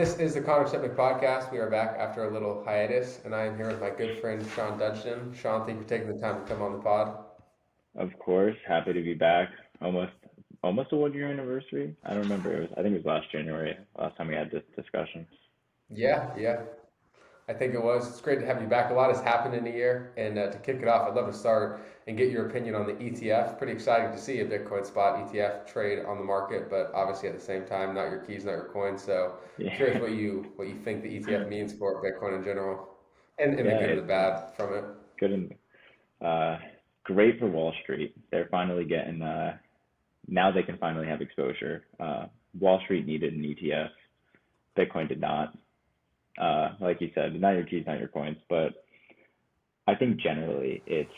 This is the Conor Chepenik podcast. We are back after a little hiatus, and I am here with my good friend Sean Dudgeon. Sean, thank you for taking the time to come on the pod. Of course, happy to be back. Almost a 1 year anniversary. I don't remember. I think it was last January, last time we had this discussion. Yeah, I think it was. It's great to have you back. A lot has happened in a year, and to kick it off, I'd love to start and get your opinion on the ETF. Pretty exciting to see a Bitcoin spot ETF trade on the market, but obviously at the same time, not your keys, not your coins. So curious Yeah, what you think the ETF means for Bitcoin in general, and the yeah, good and the it's bad from it. good and uh, great for Wall Street. They're finally getting now they can finally have exposure. Wall Street needed an ETF. Bitcoin did not. Like you said, not your keys, not your coins. But I think generally it's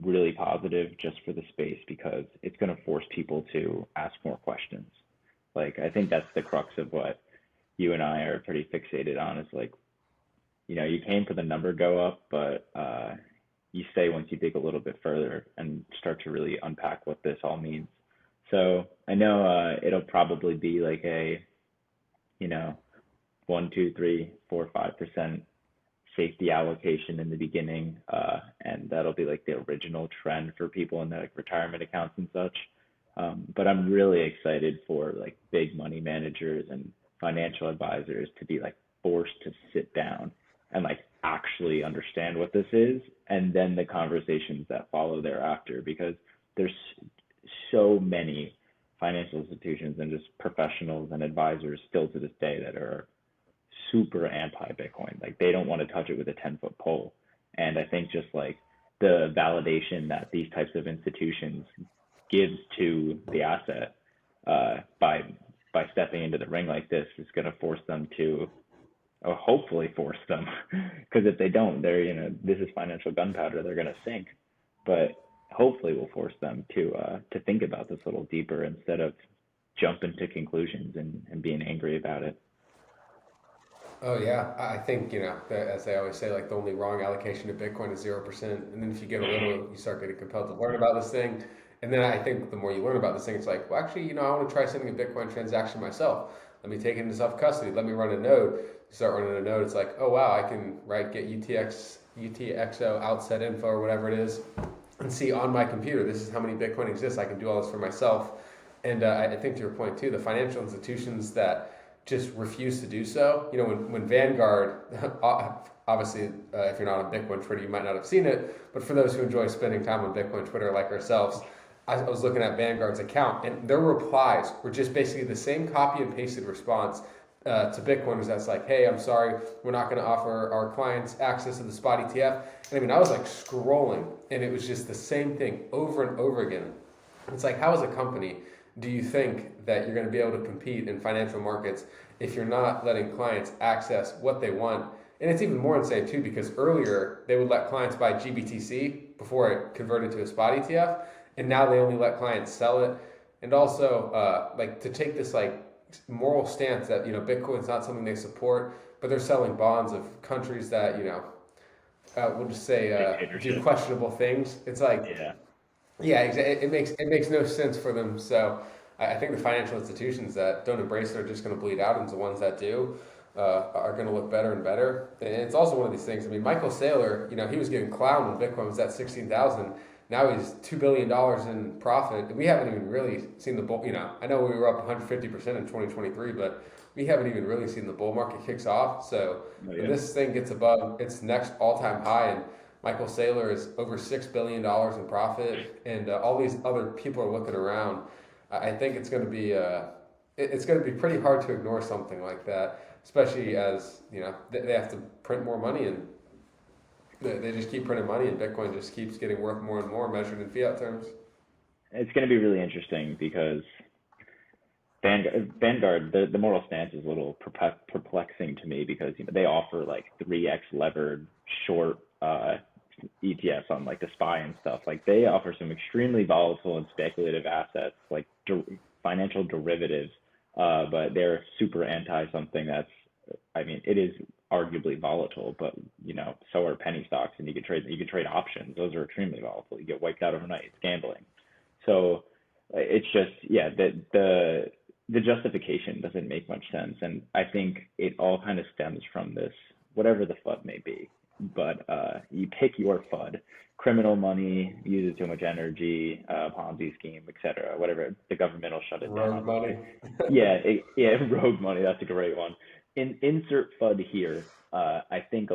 really positive just for the space because it's going to force people to ask more questions. Like I think that's the crux of what you and I are pretty fixated on is like, you came for the number go up, but you stay once you dig a little bit further and start to really unpack what this all means. So I know it'll probably be like a, you know, 1, 2, 3, 4, 5% safety allocation in the beginning, and that'll be like the original trend for people in their like retirement accounts and such. But I'm really excited for like big money managers and financial advisors to be like forced to sit down and like actually understand what this is, and then the conversations that follow thereafter, because there's so many financial institutions and just professionals and advisors still to this day that are super anti-Bitcoin. Like they don't want to touch it with a 10-foot pole. And I think just like the validation that these types of institutions gives to the asset by stepping into the ring like this is going to force them to, or hopefully force them, because if they don't, they're this is financial gunpowder. They're going to sink. But hopefully will force them to think about this a little deeper instead of jumping to conclusions and being angry about it. Oh yeah, I think as they always say, like the only wrong allocation to Bitcoin is 0%, and then if you get a little, you start getting compelled to learn about this thing, and then I think the more you learn about this thing, it's like, well, actually, I want to try sending a Bitcoin transaction myself. Let me take it into self custody. Let me run a node. You start running a node, it's like, oh wow, I can get UTXO outset info or whatever it is, and see on my computer, this is how many Bitcoin exists. I can do all this for myself, and I think to your point too, the financial institutions that just refuse to do so. When Vanguard, obviously, if you're not on Bitcoin Twitter, you might not have seen it, but for those who enjoy spending time on Bitcoin Twitter like ourselves, I was looking at Vanguard's account, and their replies were just basically the same copy and pasted response to Bitcoiners that's like, hey, I'm sorry, we're not going to offer our clients access to the spot ETF. And I mean, I was like scrolling, and it was just the same thing over and over again. It's like, how as a company do you think that you're going to be able to compete in financial markets if you're not letting clients access what they want? And it's even more insane too, because earlier they would let clients buy GBTC before it converted to a spot ETF, and now they only let clients sell it. And also, like to take this like moral stance that Bitcoin's not something they support, but they're selling bonds of countries that we'll just say do Dictatorship. questionable things. It's like, Yeah. yeah, it makes no sense for them. So I think the financial institutions that don't embrace it are just going to bleed out, and the ones that do are going to look better and better. And it's also one of these things. I mean, Michael Saylor, he was getting clowned when Bitcoin was at 16,000. Now he's $2 billion in profit, and we haven't even really seen the bull. I know we were up 150% in 2023, but we haven't even really seen the bull market kicks off. So Oh, when yeah. this thing gets above its next all-time high, and Michael Saylor is over $6 billion in profit, and all these other people are looking around. I think it's going to be it's going to be pretty hard to ignore something like that, especially as they have to print more money, and they just keep printing money, and Bitcoin just keeps getting worth more and more measured in fiat terms. It's going to be really interesting because Vanguard, the moral stance is a little perplexing to me because they offer like 3x levered short ETFs on like the SPY and stuff. Like they offer some extremely volatile and speculative assets, like financial derivatives, but they're super anti something that's, I mean, it is arguably volatile, but so are penny stocks, and you can trade options. Those are extremely volatile. You get wiped out overnight. It's gambling. So it's just, yeah, the the justification doesn't make much sense. And I think it all kind of stems from this, whatever the FUD may be. But you pick your FUD, criminal money, uses too much energy, Ponzi scheme, etc. Whatever, the government will shut it Rogue down. money. Yeah, yeah, rogue money. That's a great one. Insert FUD here. I think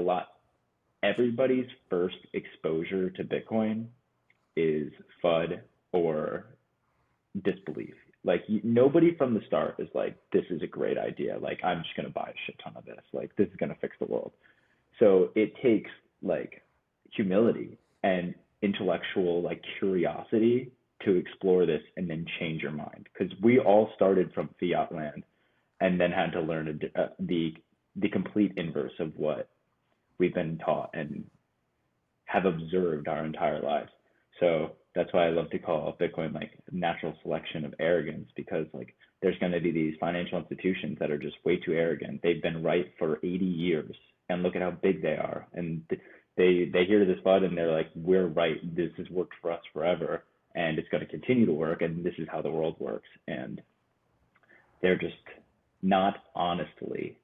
everybody's first exposure to Bitcoin is FUD or disbelief. Like nobody from the start is like, this is a great idea. Like I'm just gonna buy a shit ton of this. Like this is gonna fix the world. So it takes like humility and intellectual like curiosity to explore this and then change your mind. Because we all started from fiat land and then had to learn the complete inverse of what we've been taught and have observed our entire lives. So that's why I love to call Bitcoin like natural selection of arrogance, because like there's going to be these financial institutions that are just way too arrogant. They've been right for 80 years and look at how big they are. And they hear this FUD and they're like, we're right. This has worked for us forever and it's going to continue to work. And this is how the world works. And they're just not honestly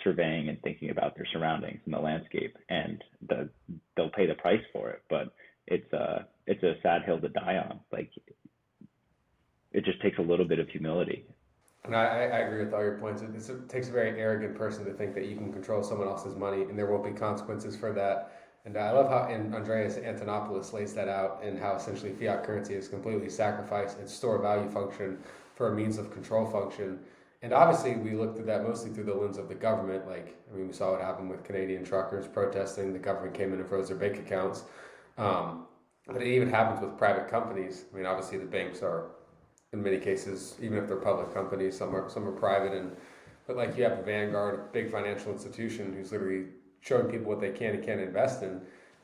surveying and thinking about their surroundings and the landscape, and they'll pay the price for it. But it's a sad hill to die on. Like it just takes a little bit of humility. And I agree with all your points. It takes a very arrogant person to think that you can control someone else's money and there won't be consequences for that. And I love how Andreas Antonopoulos lays that out, and how essentially fiat currency is completely sacrificed its store value function for a means of control function. And obviously, we looked at that mostly through the lens of the government. Like, I mean, we saw what happened with Canadian truckers protesting. The government came in and froze their bank accounts. But it even happens with private companies. I mean, obviously, the banks are, in many cases, even if they're public companies, some are private. But like, you have a Vanguard, a big financial institution, who's literally showing people what they can and can't invest in.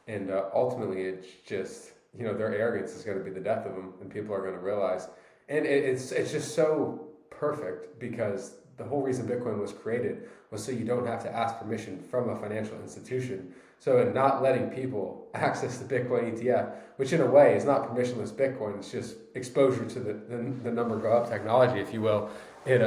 And ultimately, it's just, their arrogance is going to be the death of them, and people are going to realize. And it's just so perfect, because the whole reason Bitcoin was created was so you don't have to ask permission from a financial institution. So in not letting people access the Bitcoin ETF, which in a way is not permissionless Bitcoin, it's just exposure to the number go up technology, if you will, it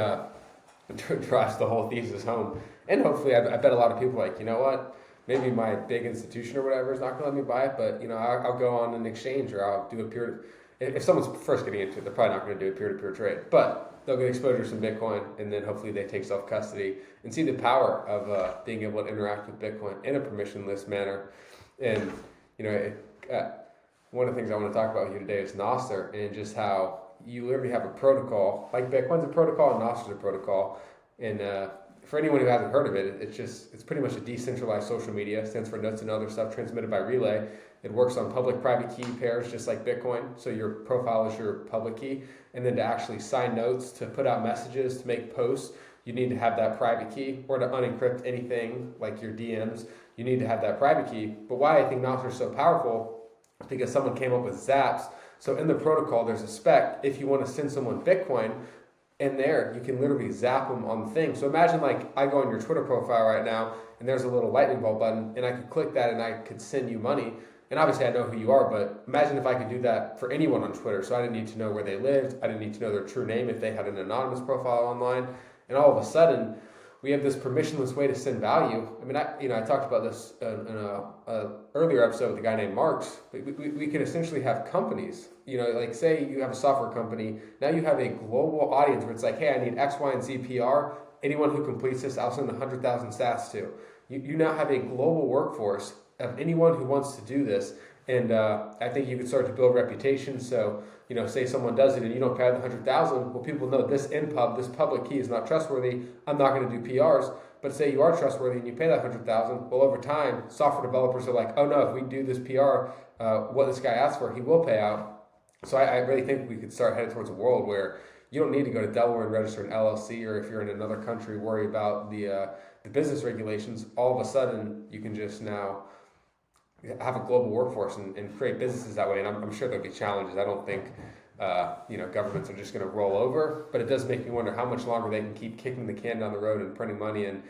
drives the whole thesis home. And hopefully, I bet a lot of people are like, you know what, maybe my big institution or whatever is not going to let me buy it, but I'll go on an exchange, or I'll do a peer. If someone's first getting into it, they're probably not going to do a peer-to-peer trade, but they'll get exposure to some Bitcoin, and then hopefully they take self-custody and see the power of being able to interact with Bitcoin in a permissionless manner. And one of the things I want to talk about with you today is Nostr, and just how you literally have a protocol, like Bitcoin's a protocol and Nostr's a protocol. And for anyone who hasn't heard of it, it's pretty much a decentralized social media. It stands for notes and other stuff transmitted by relay. It works on public-private key pairs, just like Bitcoin. So your profile is your public key. And then to actually sign notes, to put out messages, to make posts, you need to have that private key. Or to unencrypt anything like your DMs, you need to have that private key. But why I think Nostr is so powerful is because someone came up with zaps. So in the protocol, there's a spec. If you want to send someone Bitcoin, in there, you can literally zap them on the thing. So imagine like I go on your Twitter profile right now, and there's a little lightning bolt button, and I could click that and I could send you money. And obviously I know who you are, but imagine if I could do that for anyone on Twitter. So I didn't need to know where they lived. I didn't need to know their true name if they had an anonymous profile online. And all of a sudden, we have this permissionless way to send value. I mean, I talked about this in a earlier episode with a guy named Marks. We could essentially have companies, like say you have a software company. Now you have a global audience where it's like, hey, I need X, Y, and Z PR. Anyone who completes this, I'll send 100,000 sats to. You now have a global workforce of anyone who wants to do this. And I think you could start to build reputation. So, say someone does it and you don't pay the 100,000, well, people know this this public key is not trustworthy. I'm not going to do PRs. But say you are trustworthy and you pay that 100,000, well, over time, software developers are like, oh no, if we do this PR, what this guy asked for, he will pay out. So I really think we could start heading towards a world where you don't need to go to Delaware and register an LLC, or if you're in another country, worry about the business regulations. All of a sudden, you can just now have a global workforce and create businesses that way. And I'm sure there'll be challenges. I don't think governments are just going to roll over, but it does make me wonder how much longer they can keep kicking the can down the road and printing money and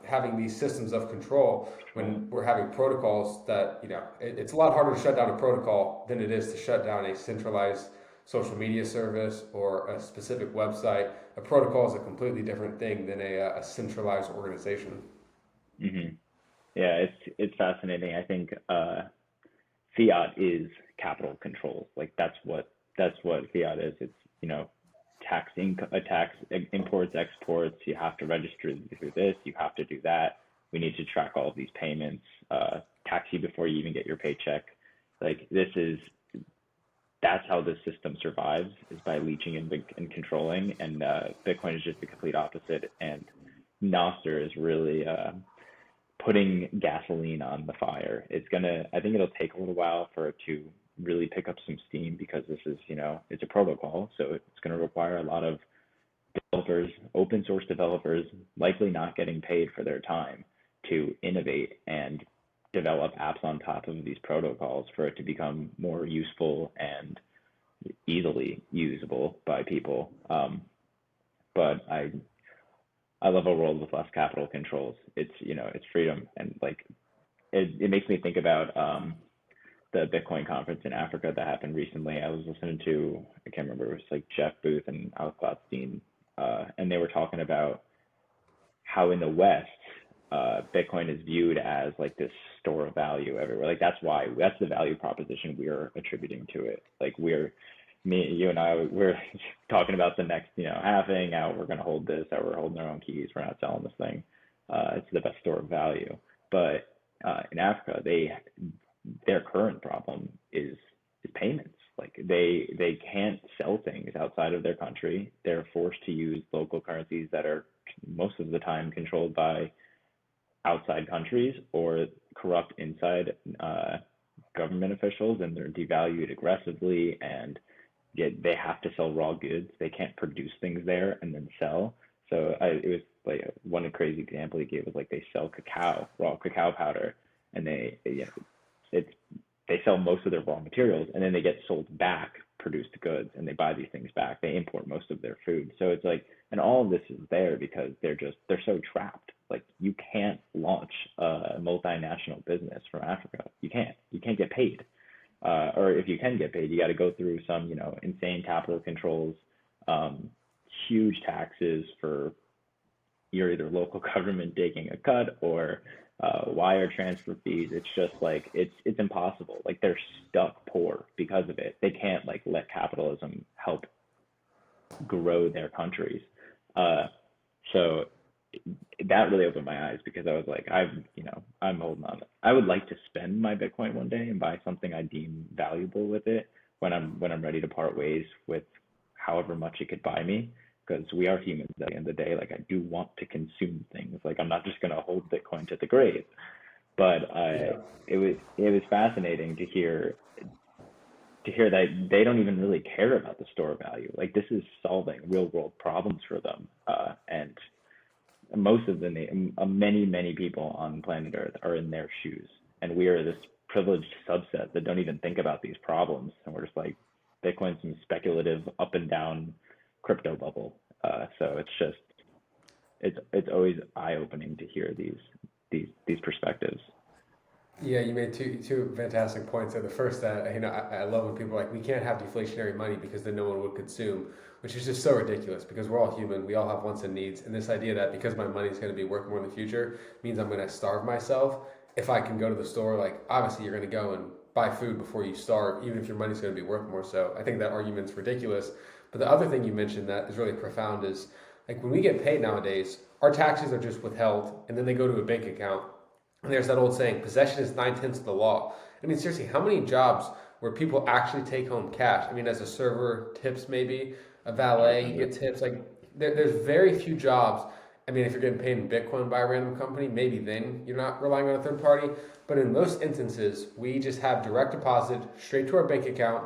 having these systems of control when we're having protocols that it's a lot harder to shut down a protocol than it is to shut down a centralized social media service or a specific website, a protocol is a completely different thing than a centralized organization. Hmm. Yeah, it's fascinating. I think fiat is capital controls. Like that's what fiat is. It's a tax imports, exports. You have to register through this. You have to do that. We need to track all of these payments. Tax you before you even get your paycheck. Like that's how the system survives, is by leeching and controlling. And Bitcoin is just the complete opposite. And Nostr is really putting gasoline on the fire. I think it'll take a little while for it to really pick up some steam, because this is, it's a protocol. So it's going to require a lot of developers, open source developers, likely not getting paid for their time to innovate and develop apps on top of these protocols for it to become more useful and easily usable by people. But I love a world with less capital controls. It's freedom. And like it makes me think about the Bitcoin conference in Africa that happened recently. I was listening to, I can't remember, it was like Jeff Booth and Alex Gladstein, and they were talking about how in the West, Bitcoin is viewed as like this store of value everywhere. Like that's the value proposition we are attributing to it. Like you and I, we're talking about the next, halving, how we're going to hold this, how we're holding our own keys, we're not selling this thing. It's the best store of value. But in Africa, their current problem is payments. Like they can't sell things outside of their country. They're forced to use local currencies that are most of the time controlled by outside countries or corrupt inside government officials, and they're devalued aggressively, and yet they have to sell raw goods. They can't produce things there and then sell. So it was like one crazy example he gave was like they sell raw cacao powder, and they sell most of their raw materials, and then they get sold back produced goods, and they buy these things back. They import most of their food. So it's like, and all of this is there because they're so trapped. Like you can't launch a multinational business from Africa. You can't get paid. Or if you can get paid, you got to go through some, insane capital controls, huge taxes for your either local government taking a cut or wire transfer fees. It's just like it's impossible. Like they're stuck poor because of it. They can't like let capitalism help grow their countries. So that really opened my eyes, because I was like, I'm holding on. I would like to spend my Bitcoin one day and buy something I deem valuable with it when I'm ready to part ways with however much it could buy me, because we are humans at the end of the day. Like I do want to consume things. Like I'm not just going to hold Bitcoin to the grave. But it was fascinating to hear that they don't even really care about the store value. Like this is solving real world problems for them, and most of many people on planet Earth are in their shoes, and we are this privileged subset that don't even think about these problems, and we're just like Bitcoin's some speculative up and down crypto bubble. So it's always eye opening to hear these perspectives. Yeah, you made two fantastic points there. The first, that I love when people are like, we can't have deflationary money because then no one would consume, which is just so ridiculous, because we're all human, we all have wants and needs, and this idea that because my money is going to be worth more in the future means I'm going to starve myself. If I can go to the store, like obviously you're going to go and buy food before you starve, even if your money's going to be worth more. So I think that argument's ridiculous. But the other thing you mentioned that is really profound is like when we get paid nowadays, our taxes are just withheld and then they go to a bank account. And there's that old saying, possession is 9/10 of the law. I mean, seriously, how many jobs where people actually take home cash? I mean, as a server, tips maybe, a valet, you get tips. Like, there's very few jobs. I mean, if you're getting paid in Bitcoin by a random company, maybe then you're not relying on a third party. But in most instances, we just have direct deposit straight to our bank account.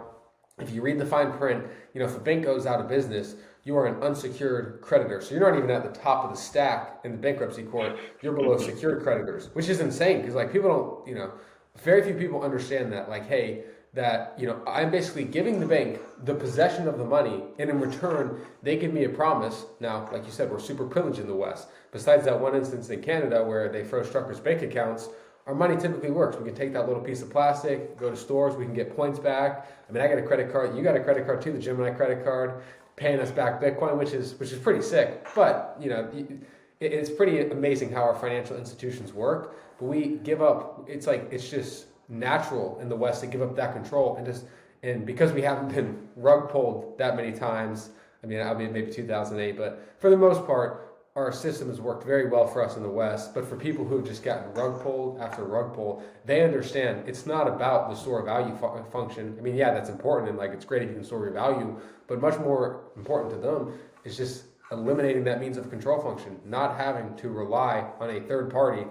If you read the fine print, if a bank goes out of business, you are an unsecured creditor. So you're not even at the top of the stack in the bankruptcy court. You're below secured creditors, which is insane because like people don't, very few people understand that. Like, hey, that I'm basically giving the bank the possession of the money, and in return they give me a promise. Now, like you said, we're super privileged in the West. Besides that one instance in Canada where they froze truckers' bank accounts, our money typically works. We can take that little piece of plastic, go to stores, we can get points back. I mean, I got a credit card, you got a credit card too, the Gemini credit card, paying us back Bitcoin, which is pretty sick. But it's pretty amazing how our financial institutions work. But we give up. It's like it's just natural in the West to give up that control and because we haven't been rug pulled that many times. I mean, I'll be maybe 2008, but for the most part, our system has worked very well for us in the West. But for people who have just gotten rug pulled after rug pull, they understand it's not about the store value function. I mean, yeah, that's important, and like it's great if you can store your value, but much more important to them is just eliminating that means of control function, not having to rely on a third party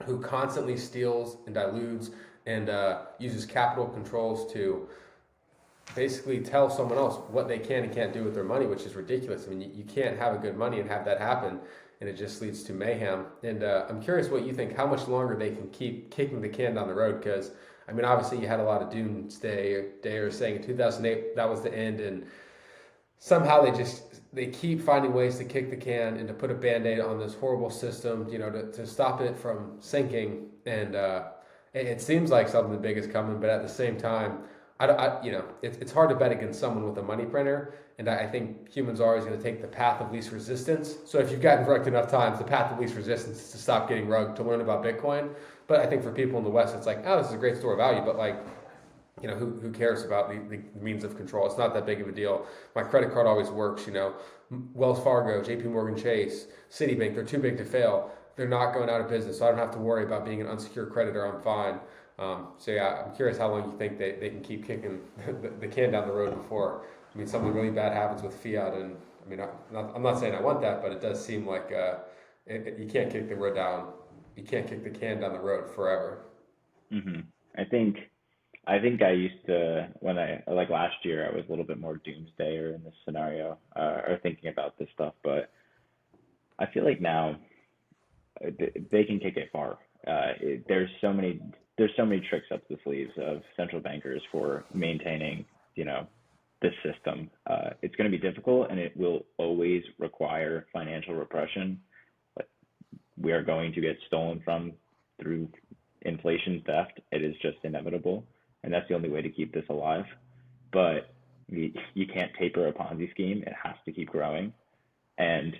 who constantly steals and dilutes and uses capital controls to basically tell someone else what they can and can't do with their money, which is ridiculous. I mean, you can't have a good money and have that happen, and it just leads to mayhem. And I'm curious what you think, how much longer they can keep kicking the can down the road, because, I mean, obviously you had a lot of doomsday dayers saying in 2008 that was the end, and somehow they keep finding ways to kick the can and to put a band-aid on this horrible system, to stop it from sinking. And it seems like something big is coming, but at the same time, it's hard to bet against someone with a money printer, and I think humans are always going to take the path of least resistance. So if you've gotten rugged enough times, the path of least resistance is to stop getting rugged, to learn about Bitcoin. But I think for people in the West, it's like, oh, this is a great store of value, but like, who cares about the means of control? It's not that big of a deal. My credit card always works. Wells Fargo, JP Morgan Chase, Citibank, they're too big to fail. They're not going out of business, so I don't have to worry about being an unsecured creditor. I'm fine. So yeah, I'm curious how long you think they can keep kicking the can down the road before, something really bad happens with Fiat. And I mean, I'm not saying I want that, but it does seem like you can't kick the road down. You can't kick the can down the road forever. Hmm. I think I used to, when like last year, I was a little bit more doomsdayer in this scenario, or thinking about this stuff, but I feel like now they can kick it far. There's so many tricks up the sleeves of central bankers for maintaining, this system. It's going to be difficult, and it will always require financial repression. Like, we are going to get stolen from through inflation, theft. It is just inevitable, and that's the only way to keep this alive. But you can't taper a Ponzi scheme. It has to keep growing. And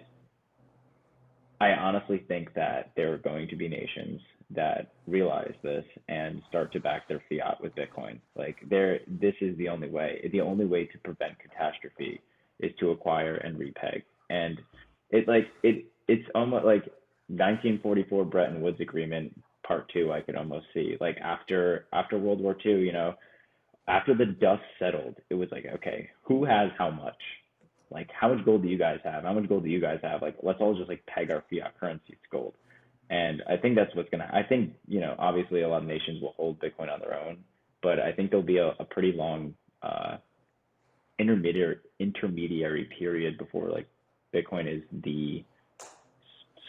I honestly think that there are going to be nations that realize this and start to back their fiat with Bitcoin. Like, this is the only way. The only way to prevent catastrophe is to acquire and repeg. And it's almost like 1944 Bretton Woods Agreement Part Two. I could almost see, like, after World War II. After the dust settled, it was like, okay, who has how much? Like, how much gold do you guys have? How much gold do you guys have? Like, let's all just like peg our fiat currency to gold. And I think that's I think, obviously a lot of nations will hold Bitcoin on their own, but I think there'll be a pretty long intermediary period before like Bitcoin is the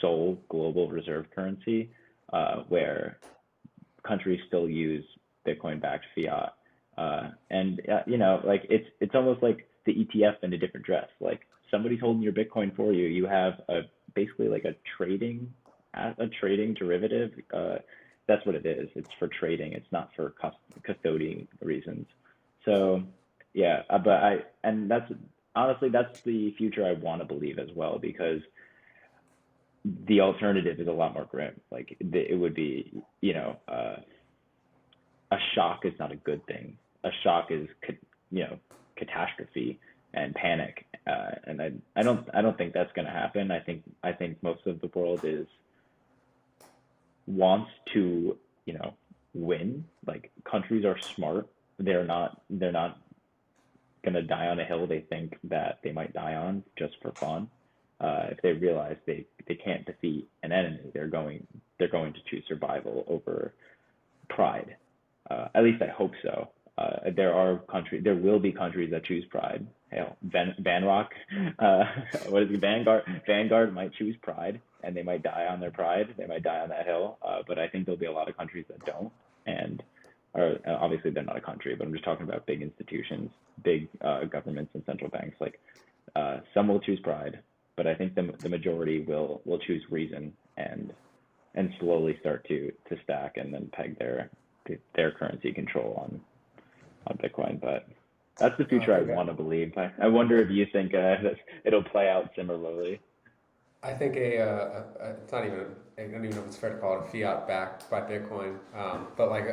sole global reserve currency, where countries still use Bitcoin backed fiat. Like it's almost like the ETF in a different dress. Like, somebody's holding your Bitcoin for you. You have basically like a trading derivative. That's what it is. It's for trading. It's not for custodian reasons. So yeah, that's honestly, that's the future I want to believe as well, because the alternative is a lot more grim. Like, it would be, a shock is not a good thing. A shock is, catastrophe and panic. And I don't think that's going to happen. I think most of the world wants to, win. Like, countries are smart. They're not going to die on a hill they think that they might die on just for fun. If they realize they can't defeat an enemy, they're going to choose survival over pride. At least I hope so. There will be countries that choose pride. Hell, Vanrock, what is it? Vanguard might choose pride, and they might die on their pride. They might die on that hill. But I think there'll be a lot of countries that don't. And obviously they're not a country, but I'm just talking about big institutions, big governments and central banks. Like, some will choose pride, but I think the majority will choose reason and and slowly start to stack and then peg their currency control on Bitcoin. But that's the No, I future I think want to believe. I wonder if you think that it'll play out similarly. I think it's not even, I don't even know if it's fair to call it a fiat backed by Bitcoin, but like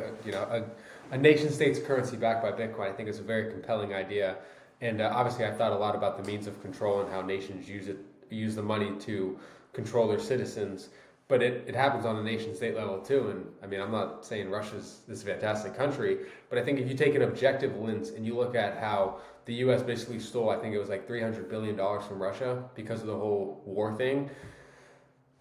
a nation state's currency backed by Bitcoin, I think is a very compelling idea. And obviously, I've thought a lot about the means of control and how nations use the money to control their citizens. But it happens on a nation state level too. And I mean, I'm not saying Russia's this fantastic country, but I think if you take an objective lens and you look at how the U.S. basically stole, I think it was like $300 billion from Russia because of the whole war thing.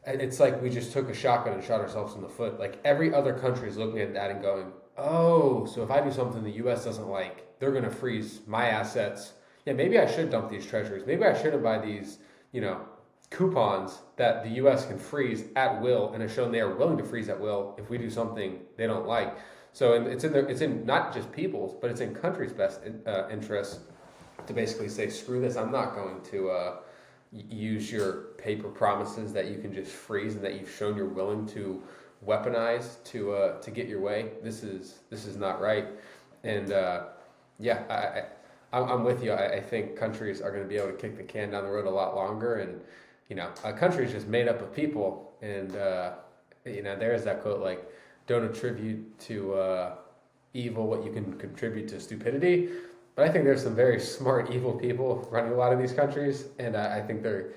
And it's like we just took a shotgun and shot ourselves in the foot. Like every other country is looking at that and going, oh, so if I do something the U.S. doesn't like, they're going to freeze my assets. Yeah, maybe I should dump these treasuries. Maybe I shouldn't buy these, coupons that the U.S. can freeze at will and has shown they are willing to freeze at will if we do something they don't like. So it's in not just people's, but it's in countries' best interests to basically say, screw this, I'm not going to use your paper promises that you can just freeze and that you've shown you're willing to weaponize to get your way. This is not right. And I'm with you. I think countries are going to be able to kick the can down the road a lot longer. And a country is just made up of people. And there is that quote like, don't attribute to evil what you can contribute to stupidity. But I think there's some very smart, evil people running a lot of these countries, and I think they're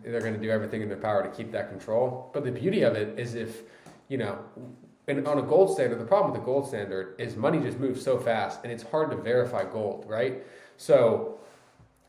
going to do everything in their power to keep that control. But the beauty of it is if, and on a gold standard, the problem with the gold standard is money just moves so fast, and it's hard to verify gold, right? So,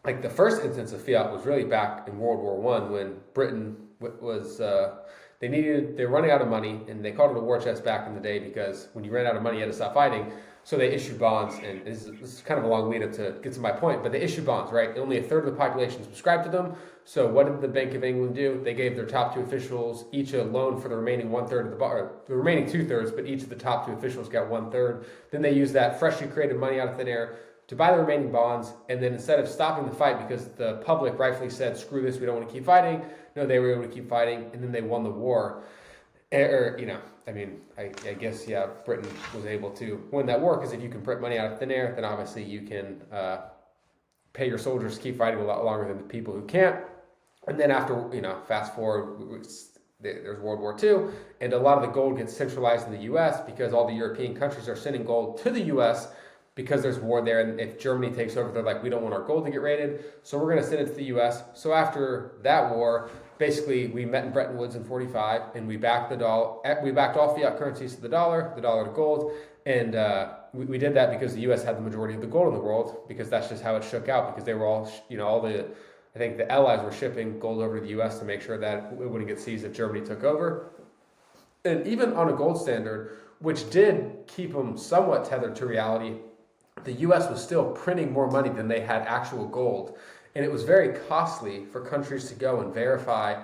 like the first instance of fiat was really back in World War One when Britain was they were running out of money, and they called it a war chest back in the day because when you ran out of money, you had to stop fighting. So they issued bonds, and this is kind of a long lead up to get to my point, but they issued bonds, right? Only a third of the population subscribed to them. So what did the Bank of England do? They gave their top two officials each a loan for the remaining one-third of the remaining two-thirds, but each of the top two officials got one-third. Then they used that freshly created money out of thin air to buy the remaining bonds, and then instead of stopping the fight because the public rightfully said, screw this, we don't want to keep fighting, no, they were able to keep fighting, and then they won the war. I guess, Britain was able to win that war because if you can print money out of thin air, then obviously you can pay your soldiers to keep fighting a lot longer than the people who can't. And then after, fast forward, there's World War II, and a lot of the gold gets centralized in the U.S. because all the European countries are sending gold to the U.S. because there's war there, and if Germany takes over, they're like, we don't want our gold to get raided, so we're going to send it to the U.S. So after that war, basically, we met in Bretton Woods in '45, and we backed the dollar. We backed all fiat currencies to the dollar to gold, and we did that because the U.S. had the majority of the gold in the world, because that's just how it shook out. Because they were all, I think the Allies were shipping gold over to the U.S. to make sure that it wouldn't get seized if Germany took over. And even on a gold standard, which did keep them somewhat tethered to reality, the U.S. was still printing more money than they had actual gold. And it was very costly for countries to go and verify.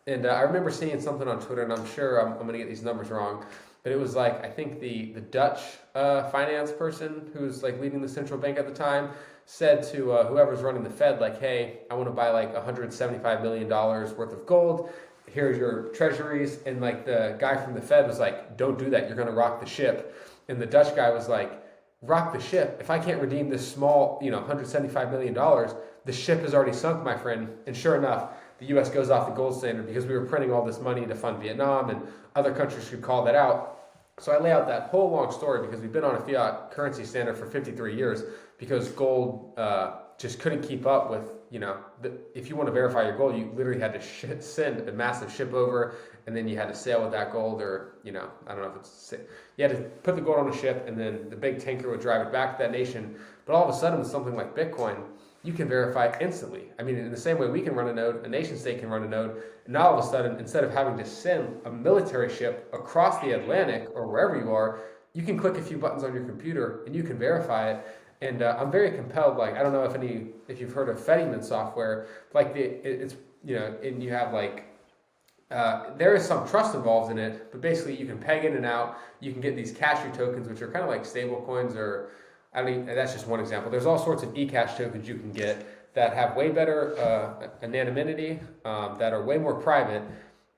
And I remember seeing something on Twitter, and I'm sure I'm going to get these numbers wrong, but it was like, I think the Dutch finance person who's like leading the central bank at the time said to whoever's running the Fed, like, hey, I want to buy like $175 million worth of gold. Here's your treasuries. And like the guy from the Fed was like, don't do that. You're going to rock the ship. And the Dutch guy was like, rock the ship? If I can't redeem this small, $175 million, the ship is already sunk, my friend. And sure enough, the U.S. goes off the gold standard because we were printing all this money to fund Vietnam, and other countries could call that out. So I lay out that whole long story because we've been on a fiat currency standard for 53 years because gold just couldn't keep up with, if you want to verify your gold, you literally had to send a massive ship over, and then you had to sail with that gold, or, I don't know if it's, you had to put the gold on a ship, and then the big tanker would drive it back to that nation. But all of a sudden, with something like Bitcoin, you can verify instantly. I mean, in the same way we can run a node, a nation state can run a node, and now all of a sudden, instead of having to send a military ship across the Atlantic or wherever you are, you can click a few buttons on your computer and you can verify it. And I'm very compelled. Like, I don't know if you've heard of Fedimints software. Like and you have like there is some trust involved in it, but basically you can peg in and out. You can get these cashew tokens, which are kind of like stable coins, or that's just one example. There's all sorts of eCash tokens you can get that have way better anonymity, that are way more private.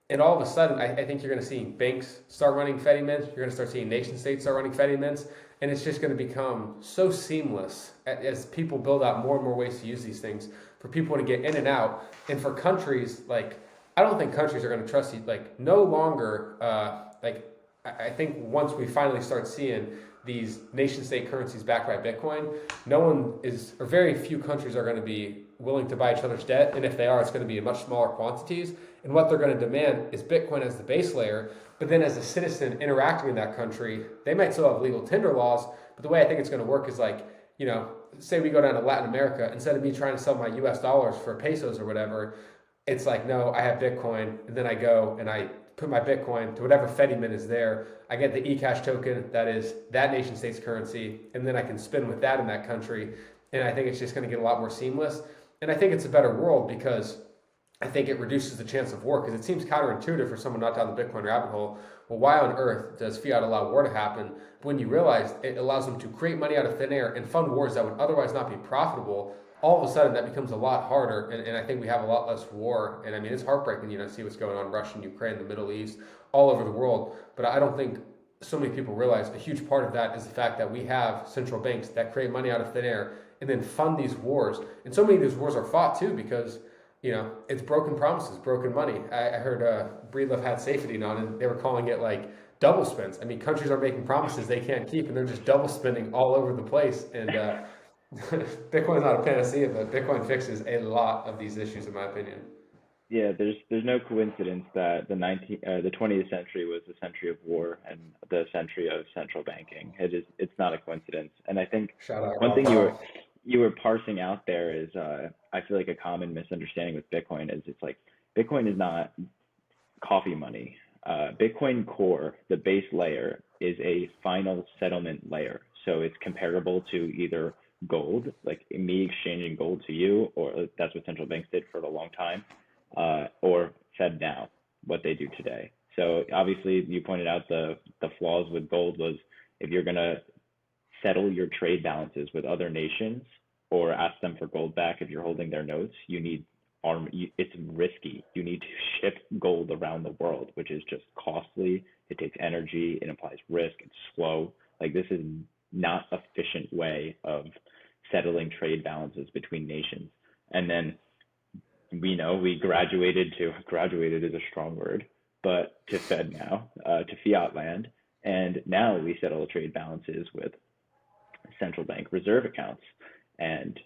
And all of a sudden, I think you're going to see banks start running Fedimints. You're going to start seeing nation states start running Fedimints, and it's just going to become so seamless as people build out more and more ways to use these things for people to get in and out. And for countries, like I don't think countries are going to trust you. Like no longer, I think once we finally start seeing these nation state currencies backed by Bitcoin, no one is, or very few countries are going to be willing to buy each other's debt. And if they are, it's going to be in much smaller quantities. And what they're going to demand is Bitcoin as the base layer. But then as a citizen interacting in that country, they might still have legal tender laws. But the way I think it's going to work is like, say we go down to Latin America, instead of me trying to sell my US dollars for pesos or whatever, it's like, no, I have Bitcoin. And then I go and I put my Bitcoin to whatever Fedimint is there. I get the eCash token that is that nation state's currency. And then I can spend with that in that country. And I think it's just going to get a lot more seamless. And I think it's a better world because I think it reduces the chance of war because it seems counterintuitive for someone not down the Bitcoin rabbit hole. Well, why on earth does fiat allow war to happen? But when you realize it allows them to create money out of thin air and fund wars that would otherwise not be profitable, all of a sudden that becomes a lot harder. And I think we have a lot less war. And I mean, it's heartbreaking, see what's going on in Russia and Ukraine, the Middle East, all over the world. But I don't think so many people realize a huge part of that is the fact that we have central banks that create money out of thin air and then fund these wars. And so many of these wars are fought too because it's broken promises, broken money. I heard Breedlove had Safety on, and they were calling it like double spends. I mean, countries are making promises they can't keep, and they're just double spending all over the place. And Bitcoin's not a panacea, but Bitcoin fixes a lot of these issues, in my opinion. Yeah, there's no coincidence that the 20th century was the century of war and the century of central banking. It's not a coincidence. And I think Shout out one Rob thing Paul. you were parsing out there is I feel like a common misunderstanding with Bitcoin is it's like Bitcoin is not coffee money. Bitcoin Core, the base layer, is a final settlement layer. So it's comparable to either gold, like me exchanging gold to you, or that's what central banks did for a long time, or Fed now, what they do today. So obviously, you pointed out the flaws with gold was if you're gonna settle your trade balances with other nations or ask them for gold back if you're holding their notes, you need it's risky. You need to ship gold around the world, which is just costly. It takes energy. It implies risk. It's slow. Like this is not efficient way of settling trade balances between nations. And then we know we graduated is a strong word, but to Fed now, to fiat land. And now we settle trade balances with central bank reserve accounts. And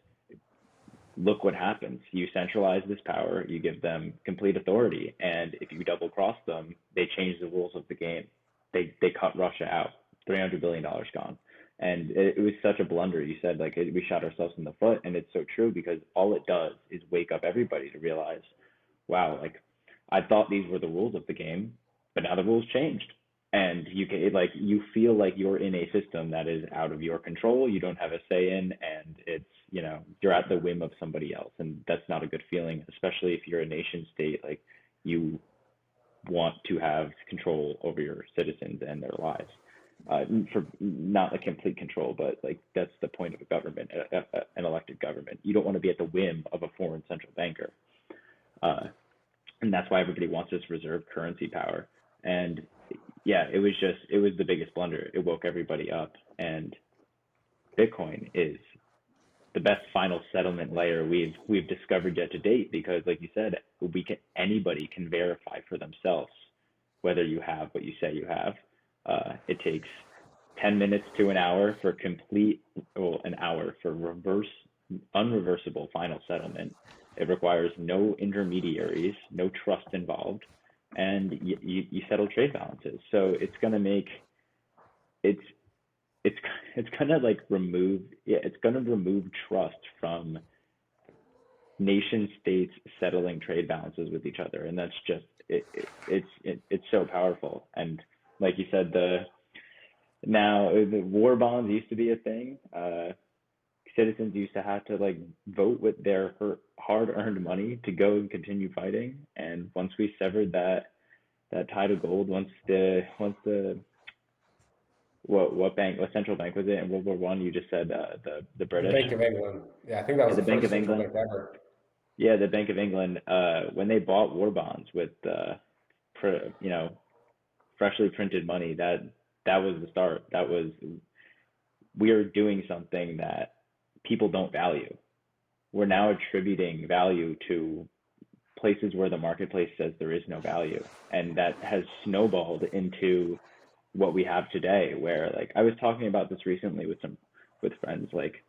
look what happens. You centralize this power, you give them complete authority, and if you double cross them, they change the rules of the game. They cut Russia out. $300 billion gone. And it was such a blunder. You said like we shot ourselves in the foot, and it's so true because all it does is wake up everybody to realize, wow, like I thought these were the rules of the game, but now the rules changed. And you can like you feel like you're in a system that is out of your control. You don't have a say in, and it's you're at the whim of somebody else, and that's not a good feeling, especially if you're a nation state. Like you want to have control over your citizens and their lives. For not like complete control, but like that's the point of a government, an elected government. You don't want to be at the whim of a foreign central banker, uh, and that's why everybody wants this reserve currency power. And yeah, it was the biggest blunder. It woke everybody up, and Bitcoin is the best final settlement layer we've discovered yet to date because, like you said, anybody can verify for themselves whether you have what you say you have. It takes 10 minutes to an hour for complete, well, an hour for unreversible final settlement. It requires no intermediaries, no trust involved, and you settle trade balances. So it's going to make it's it's it's going to like remove yeah it's going to remove trust from nation states settling trade balances with each other, and that's just it's so powerful. And like you said, the war bonds used to be a thing. Citizens used to have to like vote with their hard-earned money to go and continue fighting. And once we severed that tie to gold, once the what central bank was it in World War I? You just said the The British. Bank of England. Yeah, I think that Yeah, was the the Bank first of central England. bank ever. Yeah, the Bank of England. When they bought war bonds with you know, freshly printed money, that was the start. That was, we are doing something that people don't value. We're now attributing value to places where the marketplace says there is no value. And that has snowballed into what we have today, where like I was talking about this recently with friends, like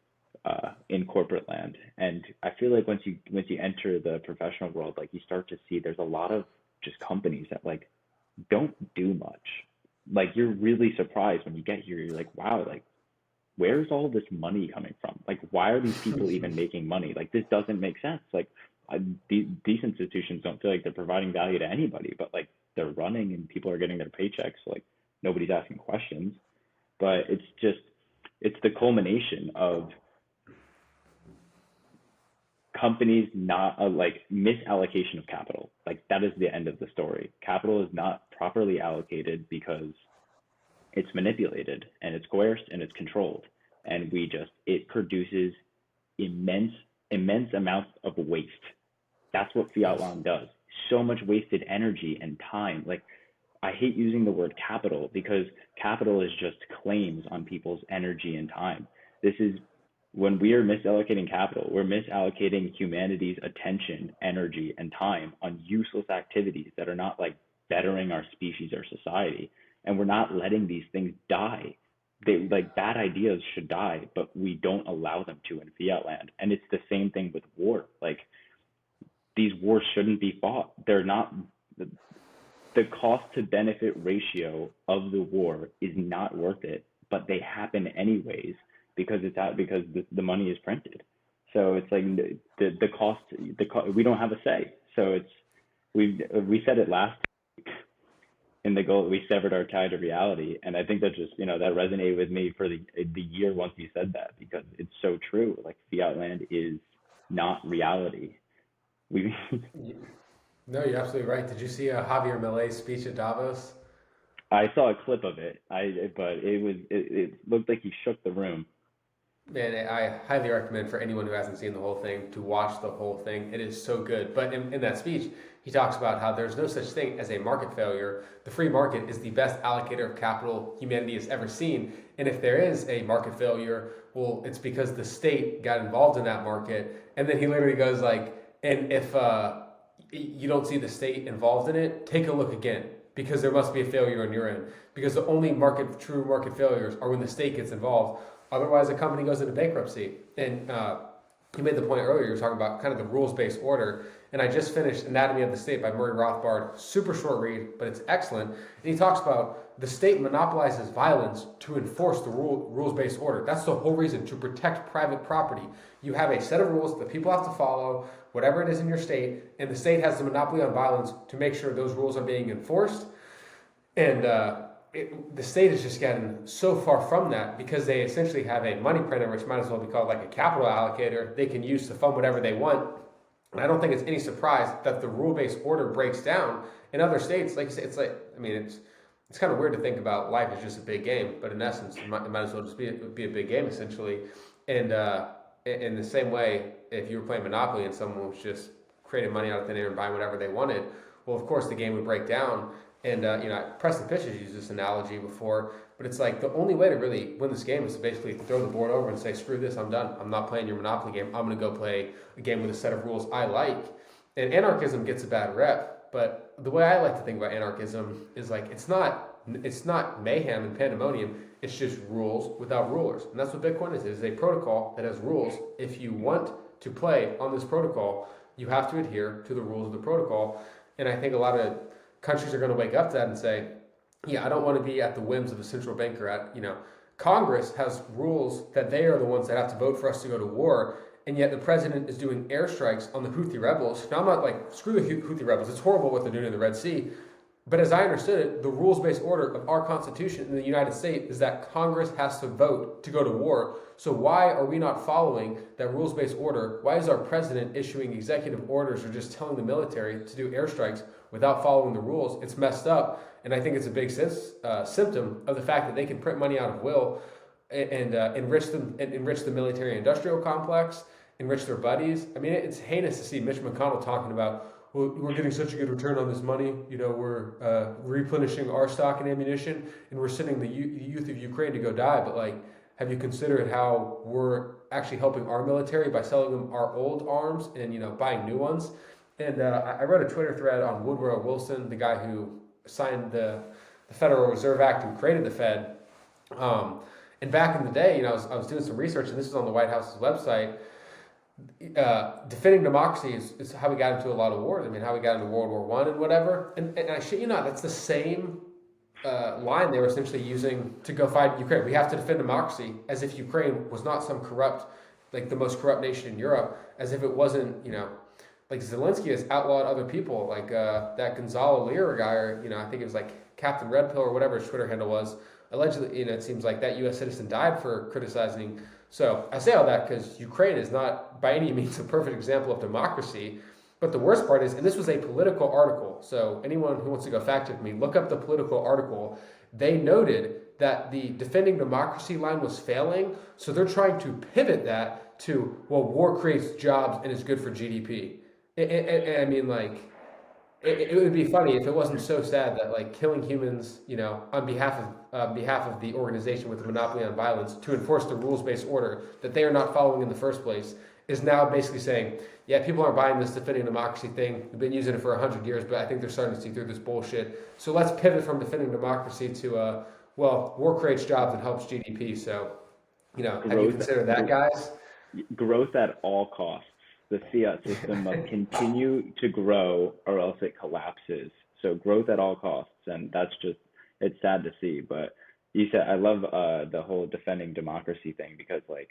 in corporate land. And I feel like once you enter the professional world, like you start to see there's a lot of just companies that like don't do much. Like you're really surprised when you get here, you're like, wow, like where's all this money coming from? Like, why are these people even making money? Like, this doesn't make sense. Like, these institutions don't feel like they're providing value to anybody, but like they're running and people are getting their paychecks. So, like, nobody's asking questions. But it's the culmination of companies not like misallocation of capital. Like, that is the end of the story. Capital is not properly allocated because it's manipulated and it's coerced and it's controlled, and it produces immense amounts of waste. That's what fiat land does. So much wasted energy and time. Like, I hate using the word capital because capital is just claims on people's energy and time. This is when we are misallocating capital, we're misallocating humanity's attention, energy, and time on useless activities that are not like bettering our species or society. And we're not letting these things die. They like bad ideas should die, but we don't allow them to in fiat land. And it's the same thing with war. Like, these wars shouldn't be fought. They're not, the cost to benefit ratio of the war is not worth it, but they happen anyways because the money is printed. So it's like the cost, we don't have a say. So we said it last in the goal, we severed our tie to reality. And I think that just, that resonated with me for the year once you said that, because it's so true. Like, fiat land is not reality. No, you're absolutely right. Did you see Javier Milei's speech at Davos? I saw a clip of it. But it looked like he shook the room. Man, I highly recommend for anyone who hasn't seen the whole thing to watch the whole thing. It is so good. But in that speech, he talks about how there's no such thing as a market failure. The free market is the best allocator of capital humanity has ever seen. And if there is a market failure, well, it's because the state got involved in that market. And then he literally goes like, and if you don't see the state involved in it, take a look again, because there must be a failure on your end. Because the only true market failures are when the state gets involved. Otherwise, a company goes into bankruptcy. And you made the point earlier, you were talking about kind of the rules-based order. And I just finished Anatomy of the State by Murray Rothbard. Super short read, but it's excellent. And he talks about the state monopolizes violence to enforce the rules-based order. That's the whole reason, to protect private property. You have a set of rules that people have to follow, whatever it is in your state, and the state has the monopoly on violence to make sure those rules are being enforced. And the state is just getting so far from that because they essentially have a money printer, which might as well be called like a capital allocator, they can use to fund whatever they want. And I don't think it's any surprise that the rule-based order breaks down in other states. Like you say, it's kind of weird to think about life as just a big game, but in essence, it might as well just be a big game essentially. And in the same way, if you were playing Monopoly and someone was just creating money out of thin air and buying whatever they wanted, well, of course, the game would break down. And, Preston Pitch has used this analogy before, but it's like the only way to really win this game is to basically throw the board over and say, screw this, I'm done. I'm not playing your Monopoly game. I'm going to go play a game with a set of rules I like. And anarchism gets a bad rep, but the way I like to think about anarchism is like it's not mayhem and pandemonium. It's just rules without rulers. And that's what Bitcoin is. It is a protocol that has rules. If you want to play on this protocol, you have to adhere to the rules of the protocol. And I think a lot of countries are going to wake up to that and say, yeah, I don't want to be at the whims of a central banker. Congress has rules that they are the ones that have to vote for us to go to war, and yet the president is doing airstrikes on the Houthi rebels. Now, I'm not like, screw the Houthi rebels. It's horrible what they're doing in the Red Sea. But as I understood it, the rules-based order of our Constitution in the United States is that Congress has to vote to go to war. So why are we not following that rules-based order? Why is our president issuing executive orders or just telling the military to do airstrikes without following the rules? It's messed up. And I think it's a big symptom of the fact that they can print money out of will and enrich the military-industrial complex, enrich their buddies. I mean, it's heinous to see Mitch McConnell talking about, well, we're getting such a good return on this money. We're replenishing our stock and ammunition, and we're sending the youth of Ukraine to go die. But like, have you considered how we're actually helping our military by selling them our old arms and buying new ones? And I wrote a Twitter thread on Woodrow Wilson, the guy who signed the Federal Reserve Act and created the Fed. And back in the day, I was doing some research, and this is on the White House's website. Defending democracy is how we got into a lot of wars. I mean, how we got into World War I and whatever. And I shit you not, that's the same line they were essentially using to go fight Ukraine. We have to defend democracy, as if Ukraine was not some corrupt, like the most corrupt nation in Europe, as if it wasn't, like Zelensky has outlawed other people, like that Gonzalo Lira guy, or I think it was like Captain Red Pill or whatever his Twitter handle was. Allegedly, it seems like that U.S. citizen died for criticizing. So I say all that because Ukraine is not by any means a perfect example of democracy. But the worst part is, and this was a political article, so anyone who wants to go fact check me, look up the political article. They noted that the defending democracy line was failing, so they're trying to pivot that to, well, war creates jobs and is good for GDP. And I mean, like, it would be funny if it wasn't so sad that like killing humans, on behalf of the organization with the monopoly on violence to enforce the rules-based order that they are not following in the first place, is now basically saying, yeah, people aren't buying this defending democracy thing. We've been using it for 100 years, but I think they're starting to see through this bullshit. So let's pivot from defending democracy to, well, war creates jobs and helps GDP. So, have you considered that, guys? Growth at all costs. The fiat system must continue to grow or else it collapses. So growth at all costs, and it's sad to see. But you said, I love the whole defending democracy thing, because like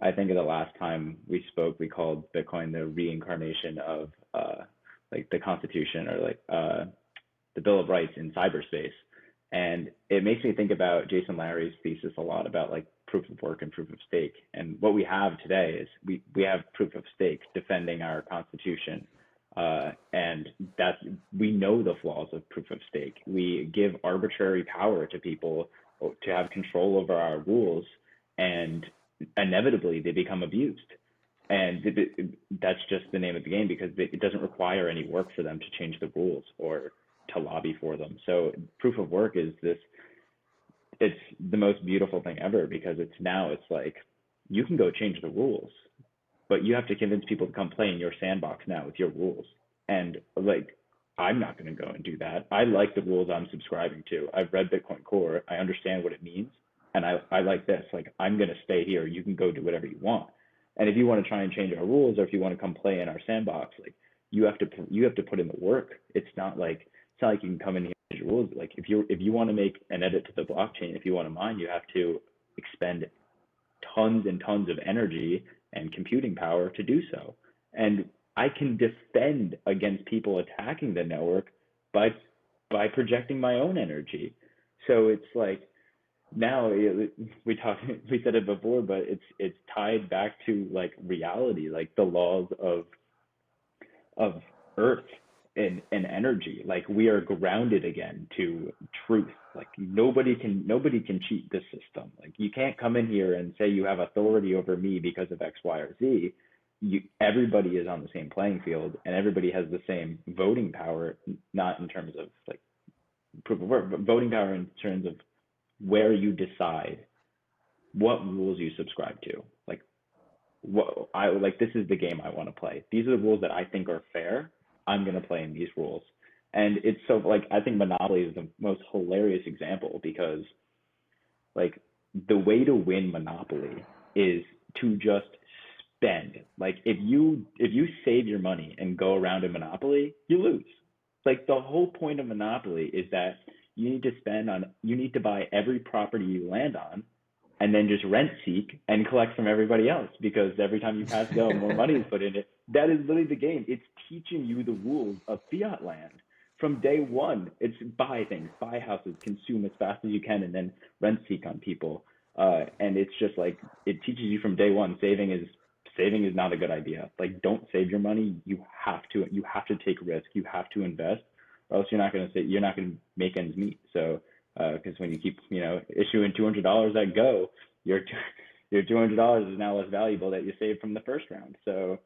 I think of the last time we spoke, we called Bitcoin the reincarnation of like the Constitution, or like the Bill of Rights in cyberspace. And it makes me think about Jason Larry's thesis a lot about like proof of work and proof of stake. And what we have today is we have proof of stake defending our Constitution. And we know the flaws of proof of stake. We give arbitrary power to people to have control over our rules, and inevitably they become abused. And that's just the name of the game, because it doesn't require any work for them to change the rules or to lobby for them. So proof of work is it's the most beautiful thing ever, because it's like you can go change the rules, but you have to convince people to come play in your sandbox now with your rules. And like, I'm not going to go and do that. I like the rules I'm subscribing to. I've read Bitcoin Core. I understand what it means. And I like this. Like, I'm going to stay here. You can go do whatever you want. And if you want to try and change our rules, or if you want to come play in our sandbox, like you have to put in the work. It's not like you can come in here and change rules. Like if you want to make an edit to the blockchain, if you want to mine, you have to expend tons and tons of energy and computing power to do so. And I can defend against people attacking the network by projecting my own energy. So it's like, now we said it before, but it's tied back to like reality, like the laws of Earth and energy. Like, we are grounded again to truth. Like nobody can cheat this system. Like, you can't come in here and say you have authority over me because of X, Y, or Z. Everybody is on the same playing field, and everybody has the same voting power, not in terms of like proof of work, but voting power in terms of where you decide what rules you subscribe to. Like, this is the game I want to play. These are the rules that I think are fair. I'm going to play in these rules. And it's so, like, I think Monopoly is the most hilarious example, because like the way to win Monopoly is to just spend. Like, if you save your money and go around in Monopoly, you lose. Like, the whole point of Monopoly is that you need to buy every property you land on, and then just rent seek and collect from everybody else, because every time you pass go, more money is put in it. That is literally the game. It's teaching you the rules of fiat land from day one. It's buy things, buy houses, consume as fast as you can, and then rent seek on people. And it's just like, it teaches you from day one, saving is not a good idea. Like, don't save your money. You have to take risk. You have to invest, or else you're not going to make ends meet. So, because when you keep, issuing $200 at go, your $200 is now less valuable that you saved from the first round. So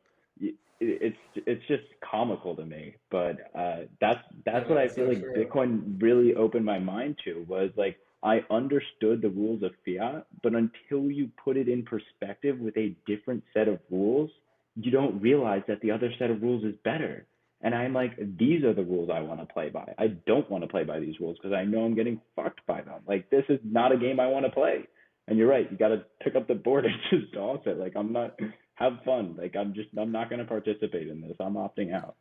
it's just comical to me. But that's what I That's feel so like true. Bitcoin really opened my mind to, was like I understood the rules of fiat, but until you put it in perspective with a different set of rules, you don't realize that the other set of rules is better. And I'm like, these are the rules I want to play by. I don't want to play by these rules because I know I'm getting fucked by them. Like, this is not a game I want to play. And you're right. You got to pick up the board and just toss it. Like, I'm not, have fun. Like, I'm not going to participate in this. I'm opting out.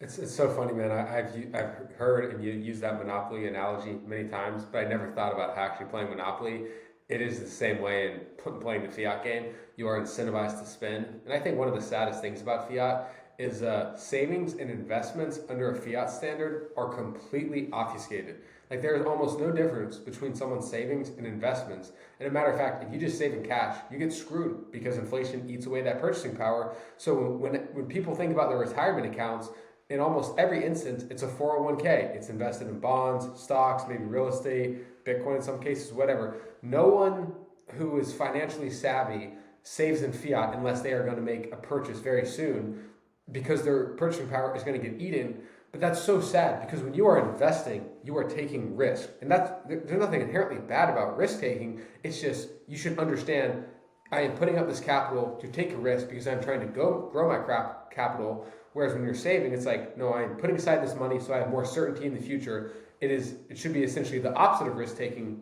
It's so funny, man. I've heard and you use that Monopoly analogy many times, but I never thought about actually playing Monopoly. It is the same way in playing the fiat game. You are incentivized to spend, and I think one of the saddest things about fiat is savings and investments under a fiat standard are completely obfuscated. Like there's almost no difference between someone's savings and investments. And a matter of fact, if you just save in cash, you get screwed because inflation eats away that purchasing power. So when people think about their retirement accounts, in almost every instance, it's a 401k. It's invested in bonds, stocks, maybe real estate, Bitcoin in some cases, whatever. No one who is financially savvy saves in fiat unless they are going to make a purchase very soon because their purchasing power is going to get eaten. But that's so sad because when you are investing, you are taking risk. And there's nothing inherently bad about risk taking. It's just you should understand I am putting up this capital to take a risk because I'm trying to grow my capital. Whereas when you're saving, it's like, no, I'm putting aside this money so I have more certainty in the future. It should be essentially the opposite of risk taking.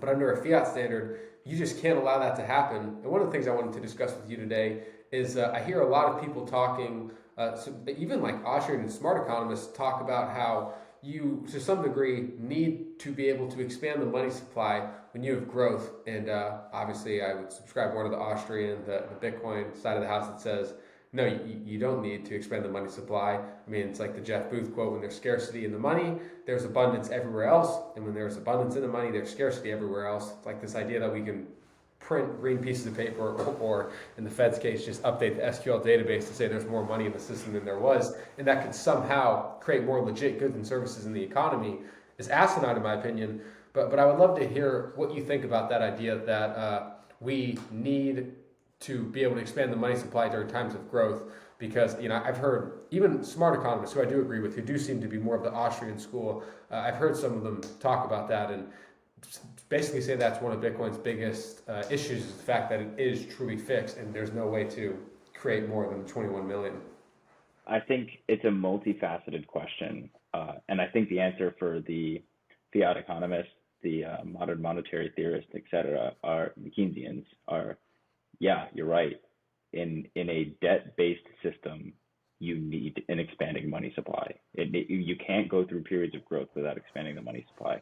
But under a fiat standard, you just can't allow that to happen. And one of the things I wanted to discuss with you today is I hear a lot of people talking, so even like Austrian and smart economists talk about how you, to some degree, need to be able to expand the money supply when you have growth. And obviously, I would subscribe more to the Austrian, the Bitcoin side of the house that says, no, you don't need to expand the money supply. I mean, it's like the Jeff Booth quote, when there's scarcity in the money, there's abundance everywhere else. And when there's abundance in the money, there's scarcity everywhere else. It's like this idea that we can print green pieces of paper or in the Fed's case, just update the SQL database to say there's more money in the system than there was. And that could somehow create more legit goods and services in the economy is asinine in my opinion. But I would love to hear what you think about that idea that we need to be able to expand the money supply during times of growth, because I've heard even smart economists who I do agree with, who do seem to be more of the Austrian school. I've heard some of them talk about that and basically say that's one of Bitcoin's biggest issues is the fact that it is truly fixed and there's no way to create more than 21 million. I think it's a multifaceted question. And I think the answer for the fiat economists, the modern monetary theorists, et cetera, are the Keynesians are, yeah, you're right. In a debt-based system, you need an expanding money supply. You can't go through periods of growth without expanding the money supply.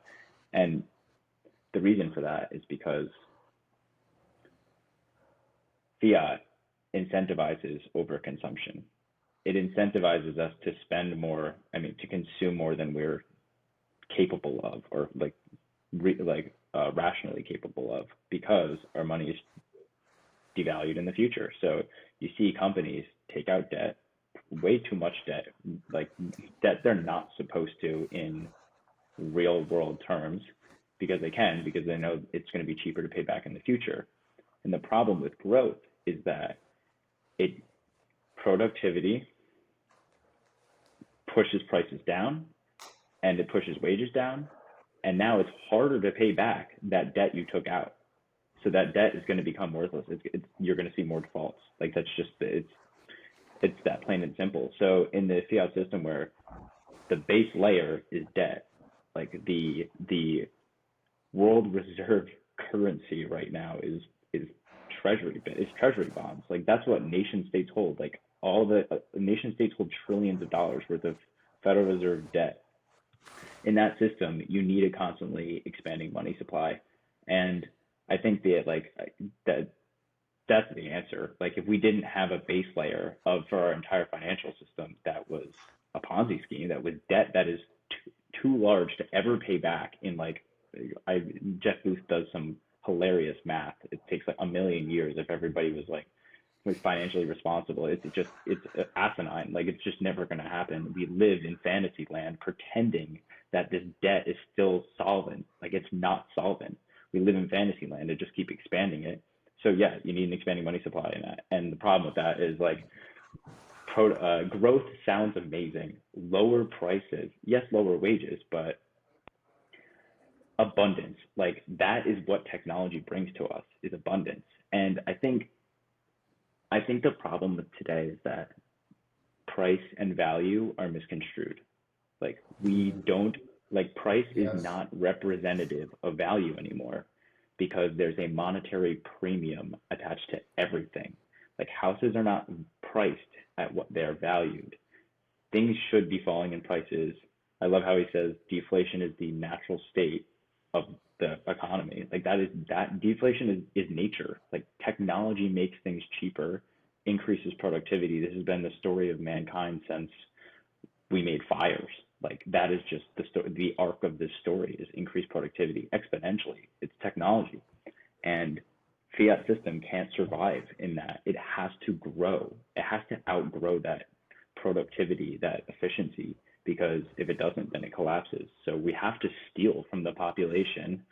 And the reason for that is because fiat incentivizes overconsumption. It incentivizes us to spend more, to consume more than we're capable of, or rationally capable of, because our money is devalued in the future. So you see companies take out debt, way too much debt, like debt they're not supposed to in real world terms, because they know it's going to be cheaper to pay back in the future. And the problem with growth is that productivity pushes prices down and it pushes wages down. And now it's harder to pay back that debt you took out. So that debt is going to become worthless. You're going to see more defaults. Like that's just, it's that plain and simple. So in the fiat system where the base layer is debt, like the world reserve currency right now is treasury bonds. Like that's what nation states hold. Like all the nation states hold trillions of dollars worth of Federal Reserve debt. In that system, you need a constantly expanding money supply. And I think that's the answer. Like if we didn't have a base layer for our entire financial system that was a Ponzi scheme, that was debt that is too large to ever pay back in Jeff Booth does some hilarious math. It takes like 1 million years if everybody was financially responsible. It's asinine. Like it's just never going to happen. We live in fantasy land pretending that this debt is still solvent. Like it's not solvent. We live in fantasy land and just keep expanding it. So yeah, you need an expanding money supply in that. And the problem with that is growth sounds amazing. Lower prices, yes, lower wages, but abundance. Like that is what technology brings to us is abundance. And I think the problem with today is that price and value are misconstrued. Like we Mhm. don't like price is Yes. not representative of value anymore because there's a monetary premium attached to everything. Like houses are not priced at what they're valued. Things should be falling in prices. I love how he says deflation is the natural state of the economy. Like that deflation is nature. Like technology makes things cheaper, increases productivity. This has been the story of mankind since we made fires. Like that is just the arc of this story is increased productivity exponentially. It's technology, and fiat system can't survive in that. It has to grow. It has to outgrow that productivity, that efficiency, because if it doesn't, then it collapses. So we have to steal from the population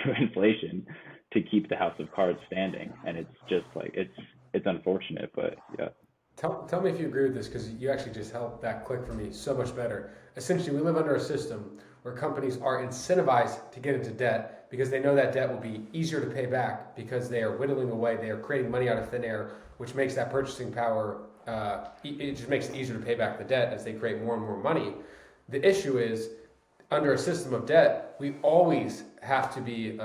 to inflation to keep the house of cards standing. And it's just like it's unfortunate, but yeah. Tell me if you agree with this because you actually just helped that click for me so much better. Essentially, we live under a system where companies are incentivized to get into debt because they know that debt will be easier to pay back because they are whittling away, they are creating money out of thin air, which makes that purchasing power, it just makes it easier to pay back the debt as they create more and more money. The issue is under a system of debt, we always have to be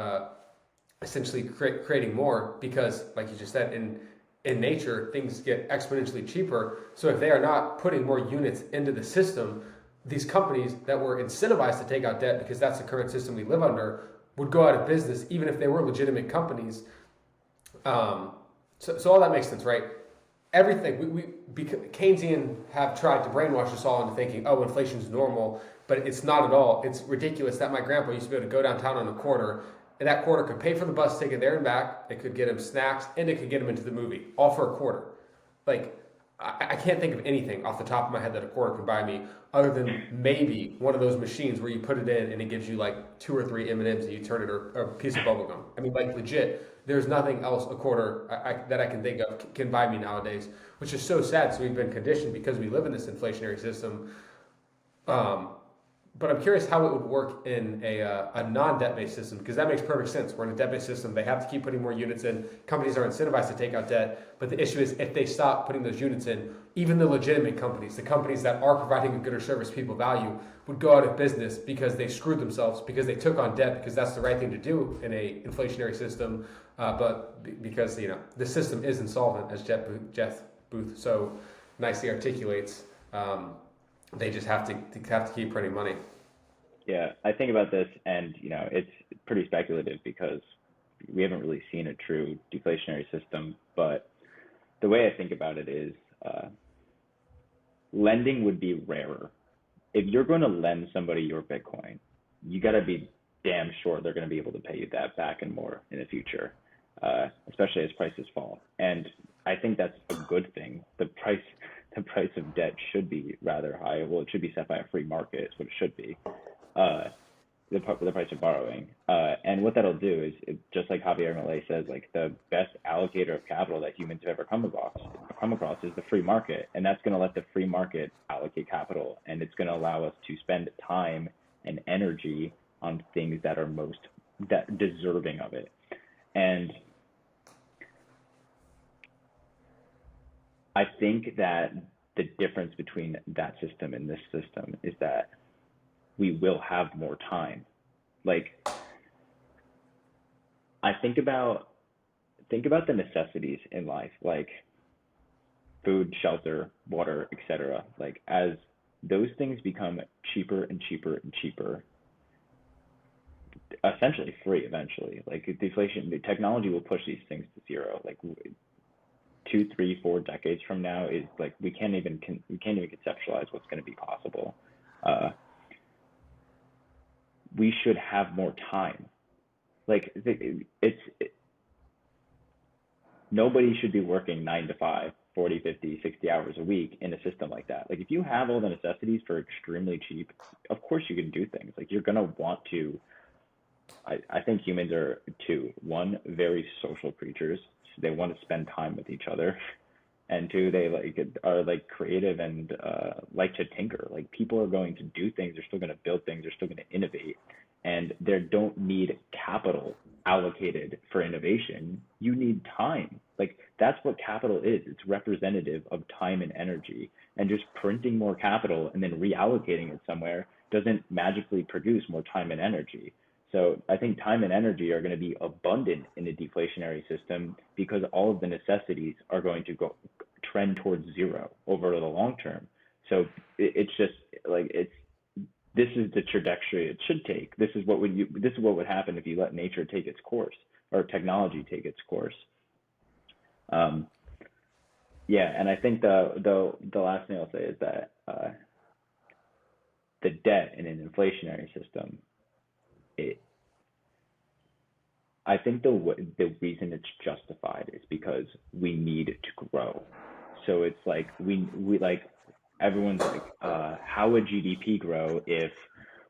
essentially creating more because, like you just said, in nature, things get exponentially cheaper. So if they are not putting more units into the system, these companies that were incentivized to take out debt because that's the current system we live under would go out of business, even if they were legitimate companies. So all that makes sense, right? Everything Keynesian have tried to brainwash us all into thinking, oh, inflation is normal, but it's not at all. It's ridiculous that my grandpa used to be able to go downtown on a quarter, and that quarter could pay for the bus ticket there and back. It could get him snacks, and it could get him into the movie, all for a quarter. Like, I can't think of anything off the top of my head that a quarter can buy me other than maybe one of those machines where you put it in and it gives you like two or three M&Ms and you turn it or a piece of bubble gum. I mean, like legit, there's nothing else a quarter that I can think of can buy me nowadays, which is so sad. So we've been conditioned because we live in this inflationary system. Um, but I'm curious how it would work in a non-debt based system because that makes perfect sense. We're in a debt based system. They have to keep putting more units in. Companies are incentivized to take out debt. But the issue is if they stop putting those units in, even the legitimate companies, the companies that are providing a good or service people value, would go out of business because they screwed themselves because they took on debt because that's the right thing to do in a inflationary system. Because the system is insolvent, as Jeff Booth so nicely articulates. They just have to keep printing money. Yeah, I think about this, and it's pretty speculative because we haven't really seen a true deflationary system. But the way I think about it is, lending would be rarer. If you're going to lend somebody your Bitcoin, you got to be damn sure they're going to be able to pay you that back and more in the future, especially as prices fall. And I think that's a good thing. The price of debt should be rather high. Well, it should be set by a free market. Is what it should be. Uh, the price of borrowing. And what that'll do is, just like Javier Milei says, like the best allocator of capital that humans have ever come across is the free market, and that's going to let the free market allocate capital, and it's going to allow us to spend time and energy on things that are most deserving of it. And I think that the difference between that system and this system is that we will have more time. Like I think about the necessities in life, like food, shelter, water, etc. Like as those things become cheaper and cheaper and cheaper, essentially free eventually. Like deflation, the technology will push these things to zero. Like 2, 3, 4 decades from now is like we can't even conceptualize what's going to be possible. Uh, we should have more time. Like nobody should be working 9 to 5, 40, 50, 60 hours a week in a system like that. Like if you have all the necessities for extremely cheap, of course you can do things. Like you're gonna want to. I think humans are two. One, very social creatures. So they want to spend time with each other. and two, they like are like creative and like to tinker. Like people are going to do things, they're still going to build things, they're still going to innovate, and they don't need capital allocated for innovation. You need time. Like that's what capital is. It's representative of time and energy. And just printing more capital and then reallocating it somewhere doesn't magically produce more time and energy. So I think time and energy are going to be abundant in a deflationary system because all of the necessities are going to go trend towards zero over the long term. So it's just like this is the trajectory it should take. This is what would happen if you let nature take its course or technology take its course. Um, yeah, and I think the last thing I'll say is that the debt in an inflationary system, it I think the reason it's justified is because we need to grow. So it's like we like everyone's like, how would GDP grow if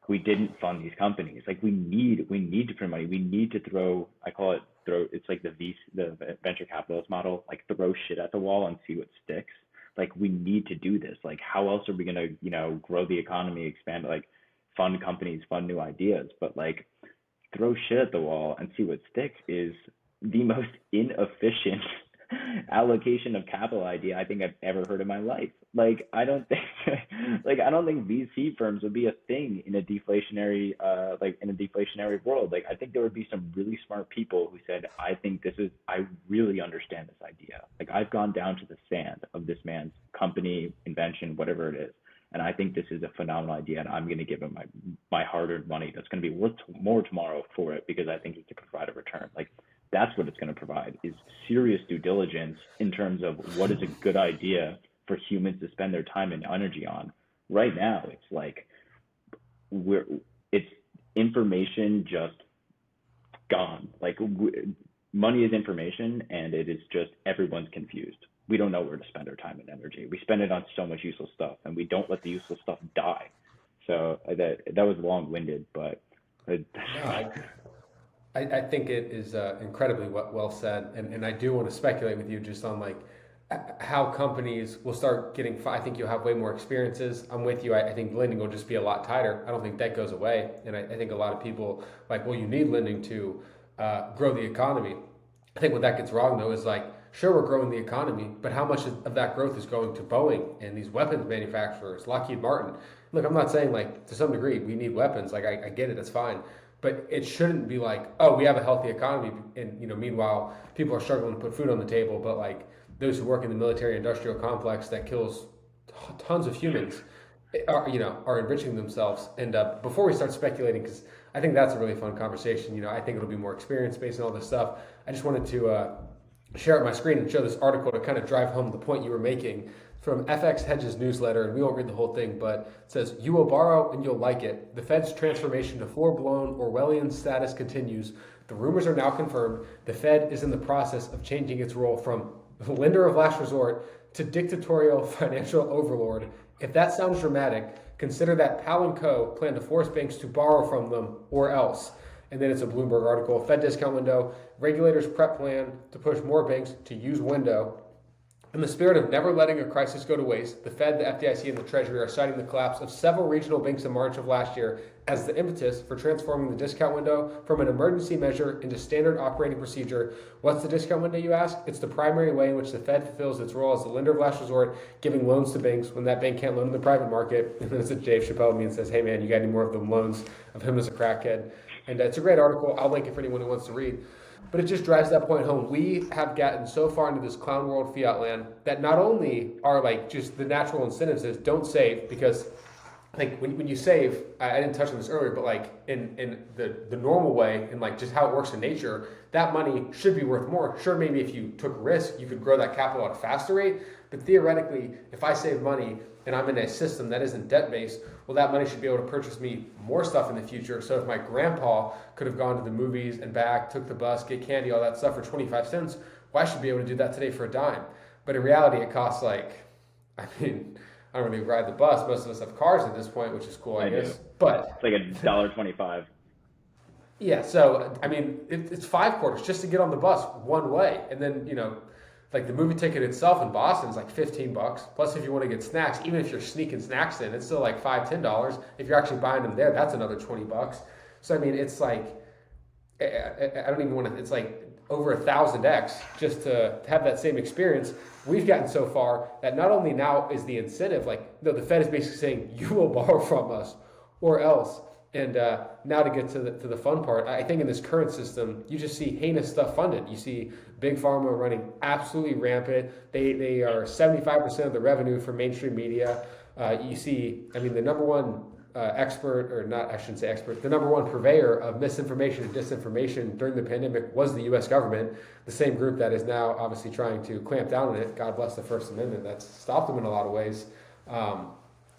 we didn't fund these companies? Like we need to print money. We need to throw. I call it throw. It's like the venture capitalist model. Like throw shit at the wall and see what sticks. Like we need to do this. Like how else are we gonna grow the economy, expand, like fund companies, fund new ideas? But like throw shit at the wall and see what sticks is the most inefficient allocation of capital idea I think I've ever heard in my life. Like I don't think VC firms would be a thing in a deflationary world. Like I think there would be some really smart people who said, I really understand this idea. Like I've gone down to the sand of this man's company, invention, whatever it is. And I think this is a phenomenal idea, and I'm going to give him my hard-earned money that's going to be worth more tomorrow for it because I think he can provide a return. Like that's what it's going to provide is serious due diligence in terms of what is a good idea for humans to spend their time and energy on. Right now, it's like it's information just gone. Like money is information, and it is just everyone's confused. We don't know where to spend our time and energy. We spend it on so much useless stuff, and we don't let the useless stuff die. So that was long-winded, but No, I think it is incredibly well said, and I do want to speculate with you just on like how companies will start getting. I think you'll have way more experiences. I'm with you. I think lending will just be a lot tighter. I don't think debt goes away, and I think a lot of people like, well, you need lending to grow the economy. I think what that gets wrong though is like, sure, we're growing the economy, but how much of that growth is going to Boeing and these weapons manufacturers, Lockheed Martin? Look, I'm not saying like to some degree we need weapons. Like I get it, that's fine, but it shouldn't be like, oh, we have a healthy economy, and meanwhile people are struggling to put food on the table. But like those who work in the military-industrial complex that kills tons of humans are enriching themselves. And before we start speculating, because I think that's a really fun conversation. I think it'll be more experience-based and all this stuff. I just wanted to share it on my screen and show this article to kind of drive home the point you were making from FX Hedge's newsletter, and we won't read the whole thing, but it says, you will borrow and you'll like it. The Fed's transformation to full-blown Orwellian status continues. The rumors are now confirmed. The Fed is in the process of changing its role from lender of last resort to dictatorial financial overlord. If that sounds dramatic, consider that Powell & Co. plan to force banks to borrow from them or else. And then it's a Bloomberg article, Fed discount window, regulators prep plan to push more banks to use window. In the spirit of never letting a crisis go to waste, the Fed, the FDIC, and the Treasury are citing the collapse of several regional banks in March of last year as the impetus for transforming the discount window from an emergency measure into standard operating procedure. What's the discount window, you ask? It's the primary way in which the Fed fulfills its role as the lender of last resort, giving loans to banks when that bank can't loan in the private market. And then it's a Dave Chappelle me and says, hey man, you got any more of the loans of him as a crackhead? And it's a great article. I'll link it for anyone who wants to read. But it just drives that point home. We have gotten so far into this clown world fiat land that not only are like just the natural incentives is don't save, because I think when you save, I didn't touch on this earlier, but like in the normal way and like just how it works in nature, that money should be worth more. Sure, maybe if you took risk, you could grow that capital at a faster rate. But theoretically, if I save money and I'm in a system that isn't debt-based, well, that money should be able to purchase me more stuff in the future. So if my grandpa could have gone to the movies and back, took the bus, get candy, all that stuff for 25 cents, well, I should be able to do that today for a dime. But in reality, it costs like, I don't really ride the bus. Most of us have cars at this point, which is cool, I guess. Do. But it's like $1.25. Yeah, so it's 5 quarters just to get on the bus one way, and then Like the movie ticket itself in Boston is like $15. Plus, if you want to get snacks, even if you're sneaking snacks in, it's still like $5, $10. If you're actually buying them there, that's another $20. So I mean, it's like I don't even want to. It's like over 1,000x just to have that same experience. We've gotten so far that not only now is the incentive like no, the Fed is basically saying you will borrow from us or else. And now to get to the fun part, I think in this current system, you just see heinous stuff funded. You see big pharma running absolutely rampant. They are 75% of the revenue for mainstream media. You see, I mean, the number one expert, or not, I shouldn't say expert, the number one purveyor of misinformation and disinformation during the pandemic was the US government, the same group that is now obviously trying to clamp down on it. God bless the First Amendment. That's stopped them in a lot of ways.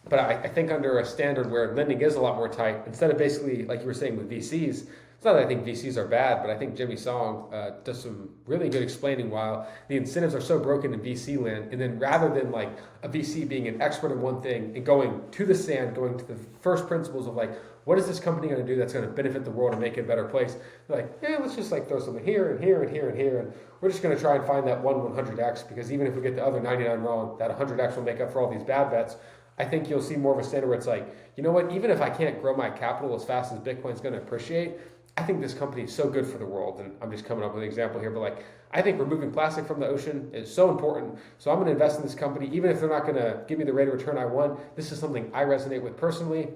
But I think under a standard where lending is a lot more tight, instead of basically, like you were saying with VCs, it's not that I think VCs are bad, but I think Jimmy Song does some really good explaining why the incentives are so broken in VC land. And then rather than like a VC being an expert in one thing and going to the sand, going to the first principles of like, what is this company going to do that's going to benefit the world and make it a better place? They're like, yeah, let's just like throw something here and here and here and here. And we're just going to try and find that 100x because even if we get the other 99 wrong, that 100x will make up for all these bad bets. I think you'll see more of a standard where it's like, you know what, even if I can't grow my capital as fast as Bitcoin's going to appreciate, I think this company is so good for the world. And I'm just coming up with an example here, but like, I think removing plastic from the ocean is so important. So I'm going to invest in this company, even if they're not going to give me the rate of return I want. This is something I resonate with personally.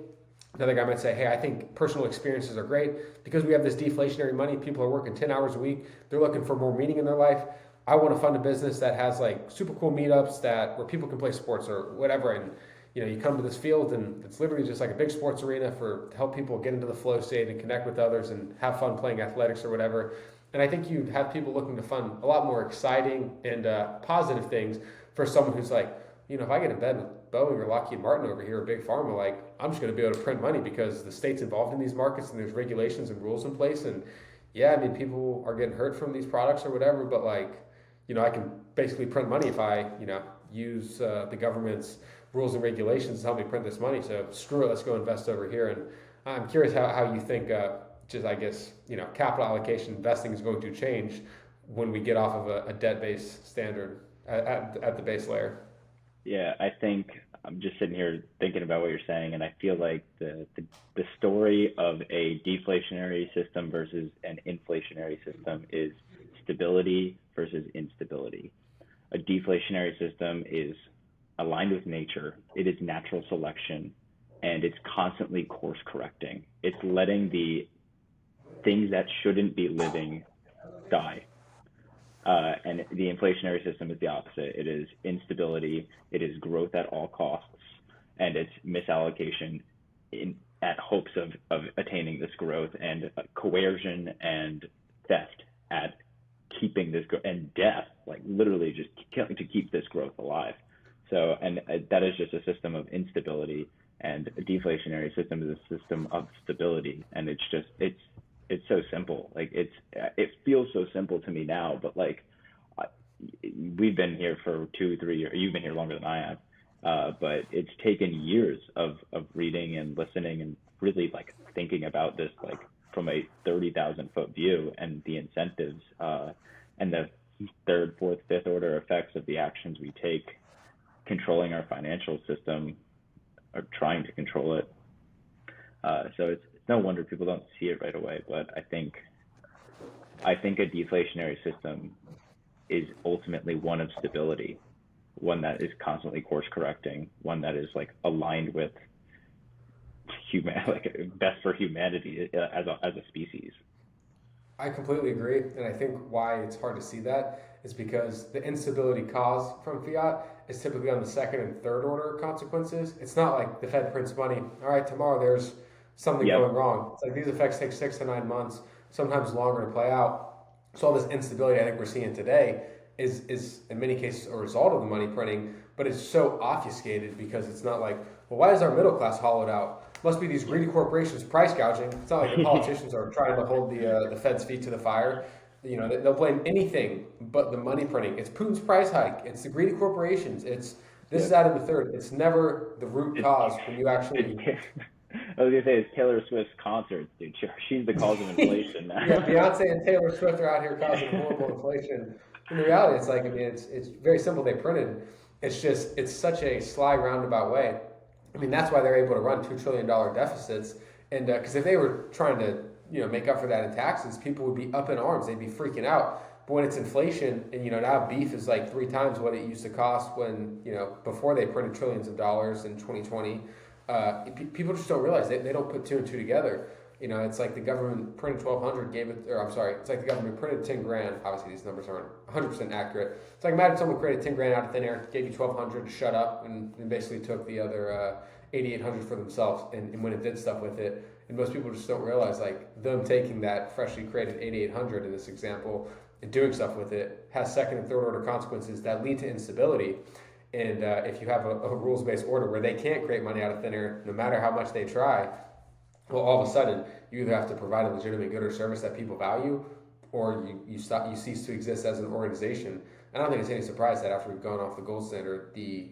Another guy might say, hey, I think personal experiences are great because we have this deflationary money. People are working 10 hours a week. They're looking for more meaning in their life. I want to fund a business that has like super cool meetups where people can play sports or whatever. And you come to this field and it's literally just like a big sports arena to help people get into the flow state and connect with others and have fun playing athletics or whatever. And I think you'd have people looking to fund a lot more exciting and positive things for someone who's like, if I get in bed with Boeing or Lockheed Martin over here or Big Pharma, like I'm just going to be able to print money because the state's involved in these markets and there's regulations and rules in place. And yeah, I mean, people are getting hurt from these products or whatever, but like, I can basically print money if I, use the government's rules and regulations to help me print this money. So screw it, let's go invest over here. And I'm curious how you think, capital allocation investing is going to change when we get off of a debt-based standard at the base layer. Yeah, I think I'm just sitting here thinking about what you're saying, and I feel like the story of a deflationary system versus an inflationary system is stability versus instability. A deflationary system is aligned with nature. It is natural selection, and it's constantly course correcting. It's letting the things that shouldn't be living die. And the inflationary system is the opposite. It is instability, it is growth at all costs, and it's misallocation at hopes of attaining this growth, and coercion and theft at keeping this and death, like literally just to keep this growth alive. So, and that is just a system of instability, and a deflationary system is a system of stability. And it's so simple. Like it feels so simple to me now, but like we've been here for 2-3 years. You've been here longer than I have, but it's taken years of reading and listening and really like thinking about this like from a 30,000 foot view, and the incentives and the third, fourth, fifth order effects of the actions we take, controlling our financial system or trying to control it. So it's no wonder people don't see it right away. But I think a deflationary system is ultimately one of stability, one that is constantly course correcting, one that is like aligned with best for humanity as a species. I completely agree, and I think why it's hard to see that is because the instability caused from fiat is typically on the second and third order consequences. It's not like the Fed prints money. All right, tomorrow there's something going wrong. It's like these effects take 6 to 9 months, sometimes longer to play out. So all this instability I think we're seeing today is in many cases a result of the money printing, but it's so obfuscated because it's not like, well, why is our middle class hollowed out? Must be these greedy corporations price gouging. It's not like the politicians are trying to hold the Fed's feet to the fire. They'll blame anything but the money printing. It's Putin's price hike. It's the greedy corporations. It's this, that, and the third. It's never the root cause when you actually. I was gonna say it's Taylor Swift's concerts, dude. She's the cause of inflation now. Yeah, Beyonce and Taylor Swift are out here causing horrible inflation. in the reality, it's like, I mean, it's very simple. They printed. It's just it's such a sly roundabout way. I mean, that's why they're able to run $2 trillion deficits. And because if they were trying to make up for that in taxes, people would be up in arms. They'd be freaking out. But when it's inflation, and now beef is like 3 times what it used to cost when before they printed trillions of dollars in 2020. People just don't realize they don't put two and two together. It's like the government printed 1,200, gave it, or I'm sorry, it's like the government printed 10 grand. Obviously, these numbers aren't 100% accurate. It's like imagine someone created 10 grand out of thin air, gave you 1,200 to shut up, and basically took the other 8,800 for themselves and went and did stuff with it. And most people just don't realize, like, them taking that freshly created 8,800 in this example and doing stuff with it has second and third order consequences that lead to instability. And if you have a rules based order where they can't create money out of thin air, no matter how much they try, well, all of a sudden you either have to provide a legitimate good or service that people value, or you cease to exist as an organization. And I don't think it's any surprise that after we've gone off the gold standard, the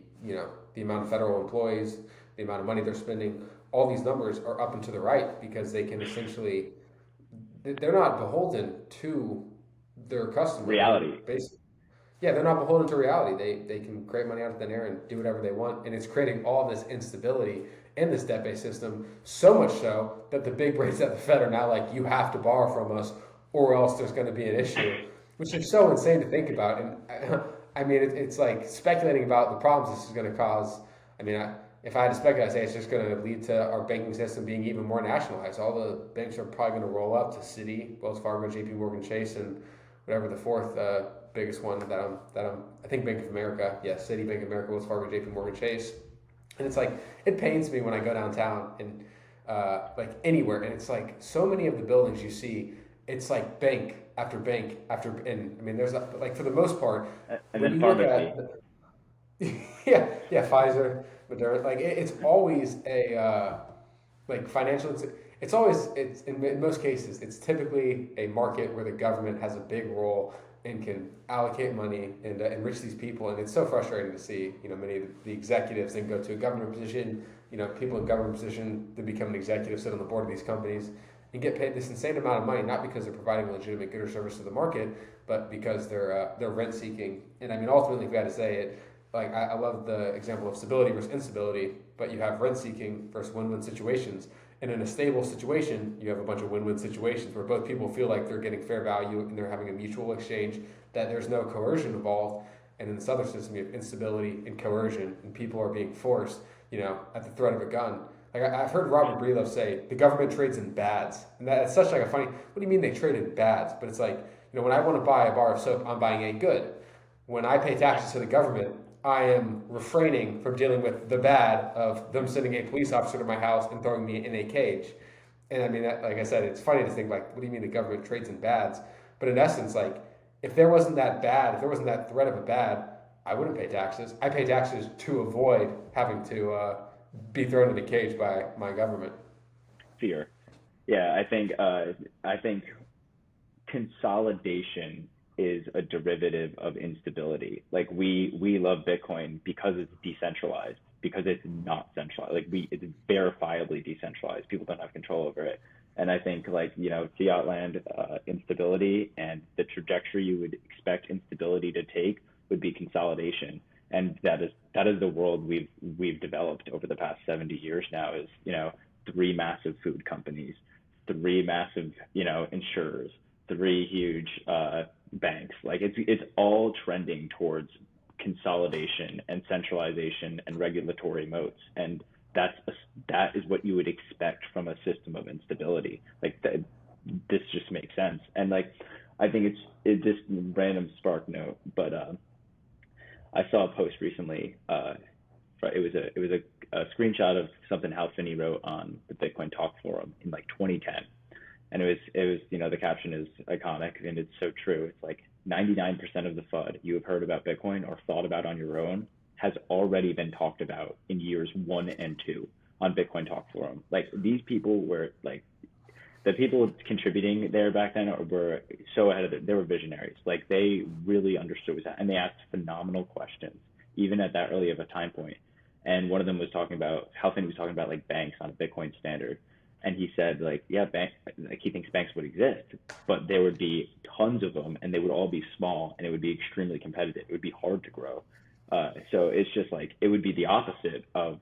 amount of federal employees, the amount of money they're spending, all these numbers are up and to the right because they can essentially they're not beholden to their customer. Reality. Basically, yeah, they're not beholden to reality. They can create money out of thin air and do whatever they want, and it's creating all this instability in this debt-based system. So much so that the big brains at the Fed are now like, you have to borrow from us, or else there's going to be an issue, which is so insane to think about. And I mean, it's like speculating about the problems this is going to cause. I mean, if I had to speculate, I'd say it's just going to lead to our banking system being even more nationalized. All the banks are probably going to roll up to Citi, Wells Fargo, J.P. Morgan Chase, and whatever the fourth biggest one I think Bank of America. Yes, Citi, Bank of America, Wells Fargo, J.P. Morgan Chase. And it's like, it pains me when I go downtown and like anywhere, and it's like so many of the buildings you see, it's like bank after bank after, and I mean, there's like for the most part, And when then you look pharmacy. at yeah, Pfizer, Moderna, like it's always a like financial. It's in most cases it's typically a market where the government has a big role and can allocate money and enrich these people, and it's so frustrating to see many of the executives then go to a government position. People in government position to become an executive, sit on the board of these companies and get paid this insane amount of money, not because they're providing a legitimate good or service to the market, but because they're rent seeking. And I mean, ultimately, if we had to say it, like I love the example of stability versus instability, but you have rent seeking versus win-win situations. And in a stable situation, you have a bunch of win-win situations where both people feel like they're getting fair value and they're having a mutual exchange, that there's no coercion involved. And in this other system, you have instability and coercion, and people are being forced, at the threat of a gun. Like I've heard Robert Brelow say, the government trades in bads, and that's such like a funny. What do you mean they trade in bads? But it's like, when I want to buy a bar of soap, I'm buying a good. When I pay taxes to the government, I am refraining from dealing with the bad of them sending a police officer to my house and throwing me in a cage. And I mean, like I said, it's funny to think like, what do you mean the government trades in bads? But in essence, like, if there wasn't that bad, if there wasn't that threat of a bad, I wouldn't pay taxes. I pay taxes to avoid having to be thrown in a cage by my government. Fear. Yeah, I think consolidation is a derivative of instability. Like we love Bitcoin because it's decentralized, because it's not centralized. Like it's verifiably decentralized. People don't have control over it. And I think like, fiat land instability, and the trajectory you would expect instability to take would be consolidation. And that is the world we've developed over the past 70 years now, is, three massive food companies, three massive, insurers, three huge banks. Like it's all trending towards consolidation and centralization and regulatory moats. And that is what you would expect from a system of instability. Like this just makes sense. And like, I think it's just random spark note, but I saw a post recently. It was a screenshot of something Hal Finney wrote on the Bitcoin Talk forum in like 2010, and it was the caption is iconic, and it's so true. It's like 99% of the FUD you have heard about Bitcoin or thought about on your own has already been talked about in years 1 and 2 on Bitcoin Talk forum. Like these people were like, the people contributing there back then were so ahead of it. They were visionaries. Like they really understood what was, and they asked phenomenal questions even at that early of a time point. And one of them was talking about, Hal Finney was talking about like banks on a Bitcoin standard. And he said, like, yeah, like he thinks banks would exist, but there would be tons of them, and they would all be small, and it would be extremely competitive. It would be hard to grow. So it's just like it would be the opposite of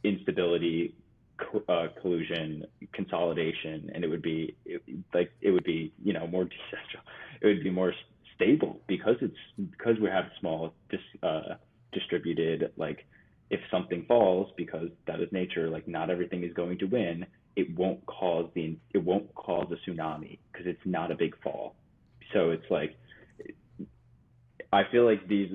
instability, collusion, consolidation, and it would be more decentral. It would be more stable because we have small distributed, like, if something falls, because that is nature, like not everything is going to win, it won't cause a tsunami because it's not a big fall. So it's like I feel like these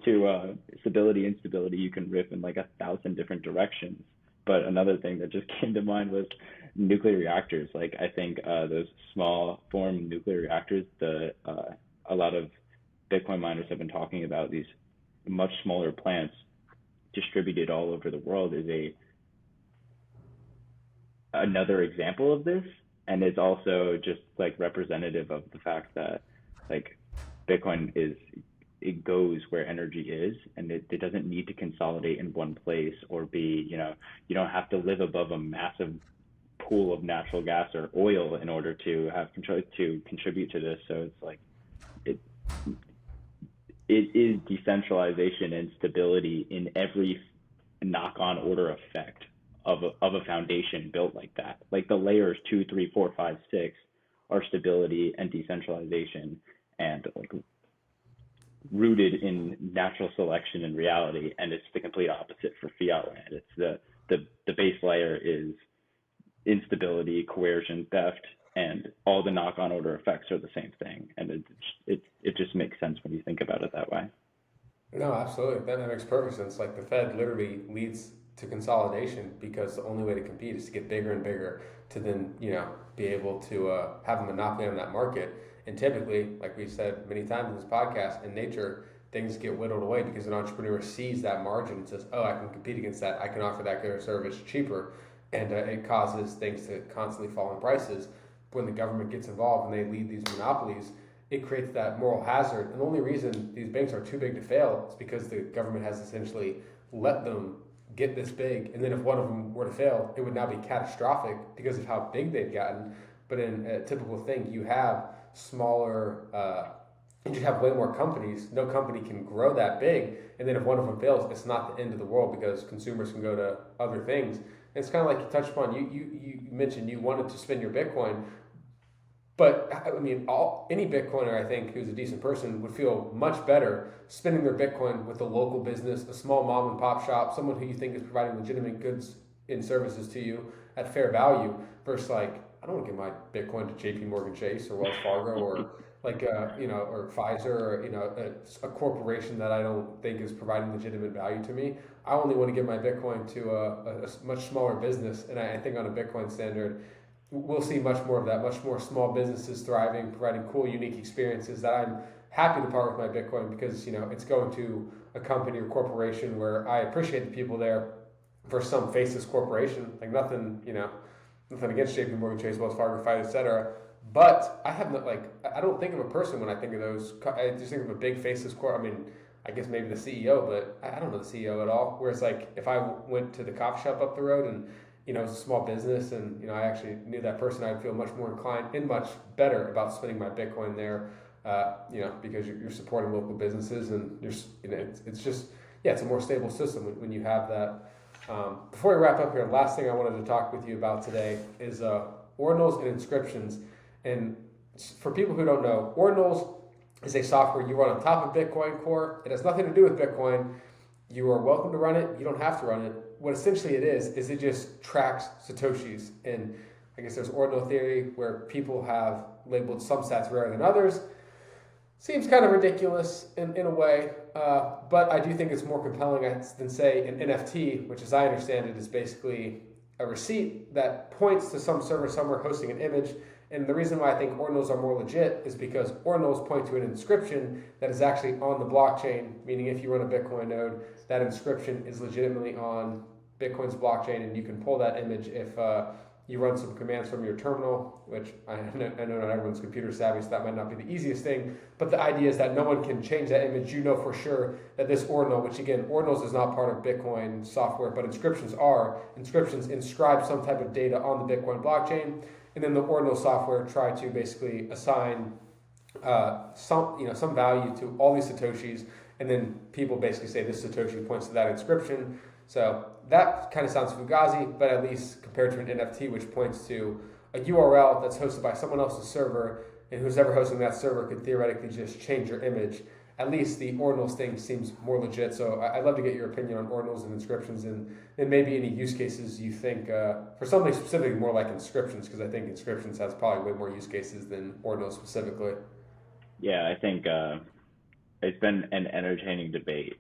two, stability and instability, you can riff in like 1,000 different directions. But another thing that just came to mind was nuclear reactors. Like I think those small form nuclear reactors, the a lot of Bitcoin miners have been talking about these much smaller plants distributed all over the world is another example of this, and is also just like representative of the fact that like Bitcoin is it goes where energy is, and it doesn't need to consolidate in one place or be, you don't have to live above a massive pool of natural gas or oil in order to have control to contribute to this. So it's like it it is decentralization and stability in every knock-on order effect of a foundation built like that. Like the layers 2, 3, 4, 5, 6 are stability and decentralization, and like rooted in natural selection and reality. And it's the complete opposite for fiat land. It's the base layer is instability, coercion, theft, and all the knock-on order effects are the same thing. And it just makes sense when you think about it that way. No, absolutely. That makes perfect sense. Like the Fed literally leads to consolidation because the only way to compete is to get bigger and bigger to then, be able to have a monopoly on that market. And typically, like we've said many times in this podcast, in nature, things get whittled away because an entrepreneur sees that margin and says, oh, I can compete against that. I can offer that good or service cheaper. And it causes things to constantly fall in prices. When the government gets involved and they lead these monopolies, it creates that moral hazard. And the only reason these banks are too big to fail is because the government has essentially let them get this big. And then if one of them were to fail, it would now be catastrophic because of how big they've gotten. But in a typical thing, you have smaller, you just have way more companies. No company can grow that big. And then if one of them fails, it's not the end of the world because consumers can go to other things. And it's kind of like you touched upon. You mentioned you wanted to spend your Bitcoin. But I mean, any Bitcoiner, I think, who's a decent person would feel much better spending their Bitcoin with a local business, a small mom and pop shop, someone who you think is providing legitimate goods and services to you at fair value, versus like, I don't want to give my Bitcoin to J.P. Morgan Chase or Wells Fargo or like or Pfizer or a corporation that I don't think is providing legitimate value to me. I only want to give my Bitcoin to a much smaller business, and I think on a Bitcoin standard we'll see much more of that, much more small businesses thriving, providing cool, unique experiences that I'm happy to part with my Bitcoin because, it's going to a company or corporation where I appreciate the people there for some faceless corporation. Like nothing against JP Morgan Chase, Wells Fargo, Fiat, etc. But I don't think of a person when I think of those. I just think of a big faceless corp. I mean, I guess maybe the CEO, but I don't know the CEO at all. Whereas like if I went to the coffee shop up the road and it's a small business, and I actually knew that person, I'd feel much more inclined and much better about spending my Bitcoin there. Because you're supporting local businesses, and it's just it's a more stable system when you have that. Before we wrap up here, the last thing I wanted to talk with you about today is Ordinals and Inscriptions. And for people who don't know, Ordinals is a software you run on top of Bitcoin Core. It has nothing to do with Bitcoin. You are welcome to run it. You don't have to run it. What essentially it is it just tracks Satoshis. And I guess there's ordinal theory where people have labeled some sats rarer than others. Seems kind of ridiculous in a way, but I do think it's more compelling than, say, an NFT, which as I understand it is basically a receipt that points to some server somewhere hosting an image. And the reason why I think ordinals are more legit is because ordinals point to an inscription that is actually on the blockchain, meaning if you run a Bitcoin node, that inscription is legitimately on Bitcoin's blockchain, and you can pull that image if you run some commands from your terminal, which I know not everyone's computer savvy, so that might not be the easiest thing. But the idea is that no one can change that image. You know for sure that this ordinal, which again, ordinals is not part of Bitcoin software, but inscriptions are. Inscriptions inscribe some type of data on the Bitcoin blockchain, and then the ordinal software try to basically assign some value to all these satoshis, and then people basically say this satoshi points to that inscription. So that kind of sounds fugazi, but at least compared to an NFT, which points to a URL that's hosted by someone else's server, and who's ever hosting that server could theoretically just change your image. At least the ordinals thing seems more legit. So I'd love to get your opinion on ordinals and inscriptions, and maybe any use cases you think for something specifically more like inscriptions, because I think inscriptions has probably way more use cases than ordinals specifically. Yeah, I think it's been an entertaining debate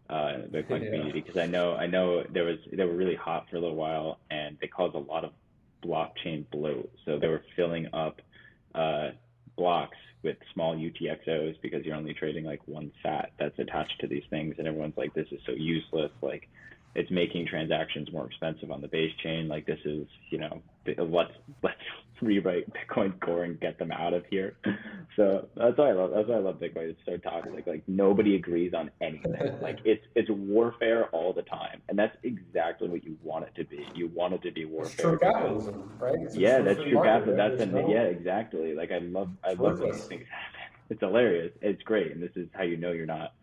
in the Bitcoin Yeah. community because I know they were really hot for a little while and they caused a lot of blockchain bloat. So they were filling up blocks with small UTXOs because you're only trading like one sat that's attached to these things, and everyone's like, this is so useless. Like, it's making transactions more expensive on the base chain. Like, this is, let's rewrite Bitcoin core and get them out of here. So that's why I love Bitcoin. It's so toxic. Like, nobody agrees on anything. Like, it's warfare all the time, and that's exactly what you want it to be. You want it to be It's warfare true because capitalism, right? It's a yeah, true that's free true market, capitalism. right? That's yeah, exactly. Like, I It's love when these ruthless. things happen. It's hilarious. It's great, and this is how you know you're not,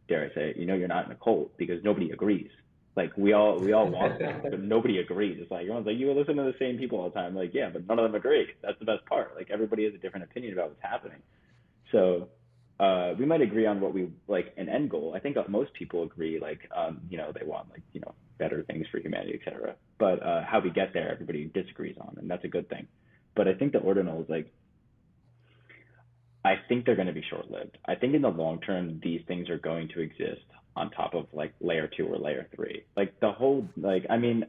dare I say it, you're not in a cult because nobody agrees. Like, we all want things, but nobody agrees. It's like everyone's like, you listen to the same people all the time. Like, yeah, but none of them agree. That's the best part. Like, everybody has a different opinion about what's happening. So we might agree on what we like an end goal. I think most people agree, like, they want, like, better things for humanity, etc. But how we get there, everybody disagrees on, and that's a good thing. But I think the ordinals, like, I think they're going to be short-lived. I think in the long term, these things are going to exist on top of like layer 2 or layer 3. Like, the whole, like, I mean,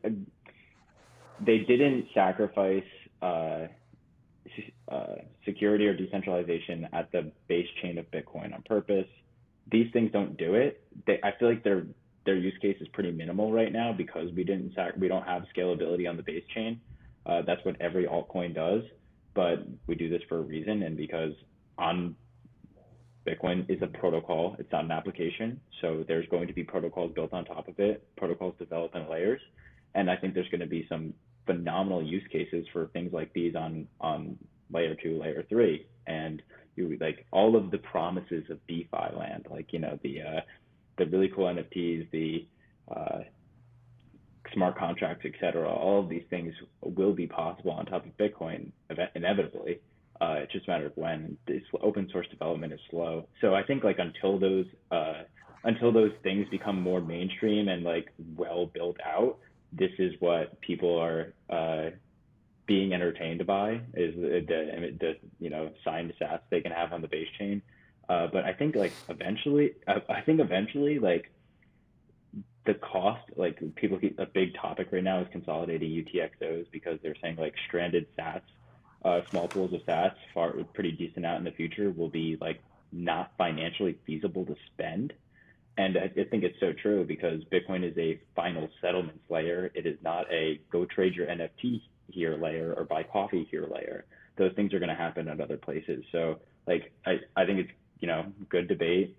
they didn't sacrifice security or decentralization at the base chain of Bitcoin on purpose. These things don't do it. I feel like their use case is pretty minimal right now because we don't have scalability on the base chain. That's what every altcoin does, but we do this for a reason, and because on Bitcoin is a protocol, it's not an application. So there's going to be protocols built on top of it, protocols developed in layers. And I think there's going to be some phenomenal use cases for things like these on layer 2, layer 3. And you, like, all of the promises of DeFi land, like, the really cool NFTs, the smart contracts, etc. All of these things will be possible on top of Bitcoin inevitably. It's just a matter of when. This open source development is slow. So I think, like, until those things become more mainstream and like well built out, this is what people are being entertained by, is the signed sats they can have on the base chain. But I think, like, eventually, like, the cost, like, people keep, a big topic right now is consolidating UTXOs because they're saying, like, stranded sats, small pools of sats, pretty decent out in the future, will be, like, not financially feasible to spend. And I think it's so true because Bitcoin is a final settlements layer. It is not a go trade your NFT here layer or buy coffee here layer. Those things are going to happen at other places. So, like, I think it's, good debate.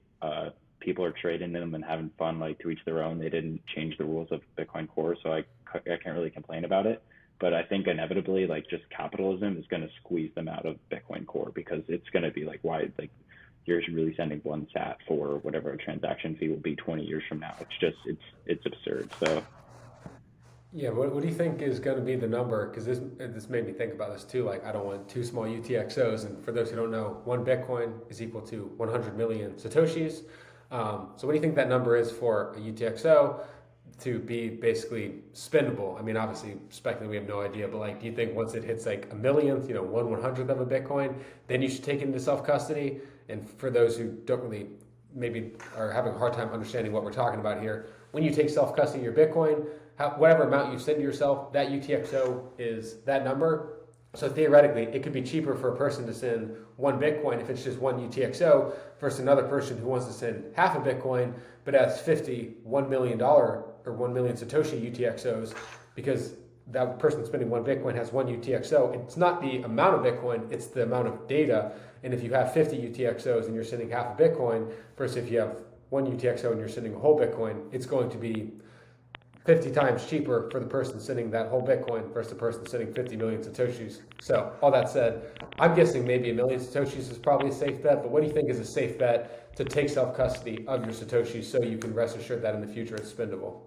People are trading them and having fun, like, to each their own. They didn't change the rules of Bitcoin Core, so I can't really complain about it. But I think inevitably, like, just capitalism is going to squeeze them out of Bitcoin Core because it's going to be like, why, like, you're really sending one sat for whatever a transaction fee will be 20 years from now. It's just, it's absurd. So Yeah, what do you think is going to be the number? Because this made me think about this too. Like, I don't want two small UTXOs, and for those who don't know, one Bitcoin is equal to 100 million satoshis. So, what do you think that number is for a UTXO to be basically spendable? I mean, obviously, speculating, we have no idea, but, like, do you think once it hits like a millionth, 1/100th of a Bitcoin, then you should take it into self custody? And for those who don't really, maybe are having a hard time understanding what we're talking about here, when you take self custody of your Bitcoin, whatever amount you send to yourself, that UTXO is that number. So theoretically, it could be cheaper for a person to send one Bitcoin if it's just one UTXO versus another person who wants to send half a Bitcoin but has $1 million or 1 million Satoshi UTXOs, because that person spending one Bitcoin has one UTXO. It's not the amount of Bitcoin, it's the amount of data. And if you have 50 UTXOs and you're sending half a Bitcoin versus if you have one UTXO and you're sending a whole Bitcoin, it's going to be 50 times cheaper for the person sending that whole Bitcoin versus the person sending 50 million Satoshis. So all that said, I'm guessing maybe a million Satoshis is probably a safe bet, but what do you think is a safe bet to take self-custody of your Satoshis so you can rest assured that in the future it's spendable?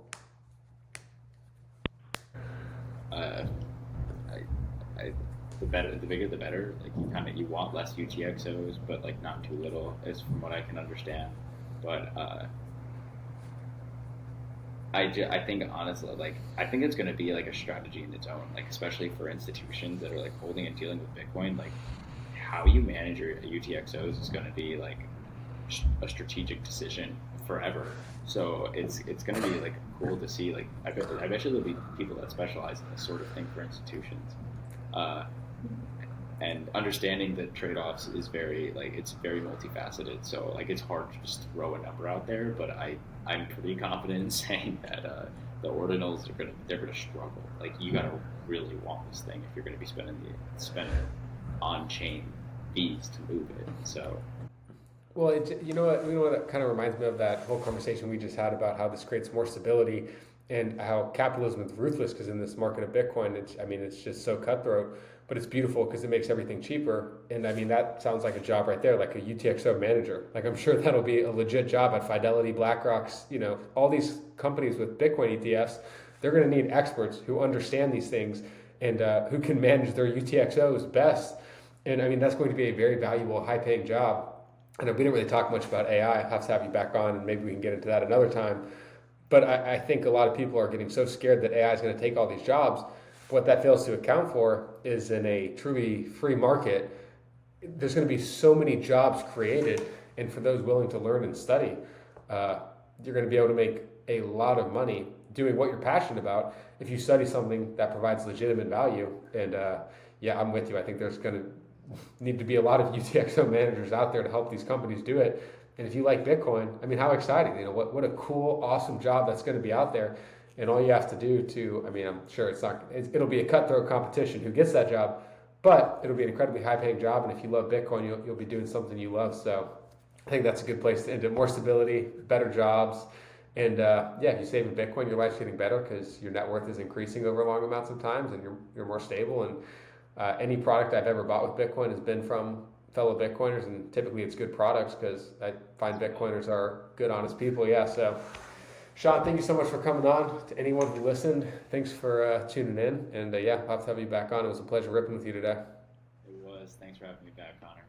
Uh, I, I, the bigger the better. Like you want less UTXOs, but like not too little, is from what I can understand. But I think honestly, like I think it's going to be like a strategy in its own, like especially for institutions that are like holding and dealing with Bitcoin. Like how you manage your UTXOs is going to be like a strategic decision forever. So it's going to be like cool to see. Like I bet you there'll be people that specialize in this sort of thing for institutions. Uh, and understanding the trade-offs is very like it's very multifaceted, so like it's hard to just throw a number out there, but I'm pretty confident in saying that the ordinals they're gonna struggle. Like you gotta really want this thing if you're gonna be spending on-chain fees to move it. So Well, you know what that kind of reminds me of that whole conversation we just had about how this creates more stability and how capitalism is ruthless because in this market of Bitcoin, it's just so cutthroat, but it's beautiful because it makes everything cheaper. And I mean, that sounds like a job right there, like a UTXO manager. Like I'm sure that'll be a legit job at Fidelity, BlackRock's, all these companies with Bitcoin ETFs. They're going to need experts who understand these things and who can manage their UTXOs best. And I mean, that's going to be a very valuable, high-paying job. And we didn't really talk much about AI. I'll have to have you back on, and maybe we can get into that another time. But I think a lot of people are getting so scared that AI is going to take all these jobs. What that fails to account for is in a truly free market, there's going to be so many jobs created. And for those willing to learn and study, you're going to be able to make a lot of money doing what you're passionate about if you study something that provides legitimate value. And yeah, I'm with you. I think there's going to need to be a lot of UTXO managers out there to help these companies do it. And if you like Bitcoin, I mean, how exciting, what a cool, awesome job that's going to be out there. And all you have to do I'm sure it'll be a cutthroat competition who gets that job, but it'll be an incredibly high paying job. And if you love Bitcoin, you'll be doing something you love. So I think that's a good place to end it. More stability, better jobs. And yeah, if you save in Bitcoin, your life's getting better because your net worth is increasing over long amounts of times and you're more stable. And any product I've ever bought with Bitcoin has been from fellow Bitcoiners, and typically it's good products because I find Bitcoiners are good, honest people. Yeah, so Sean, thank you so much for coming on. To anyone who listened, thanks for tuning in. And yeah, I'll have to have you back on. It was a pleasure ripping with you today. it was. Thanks for having me back, Connor.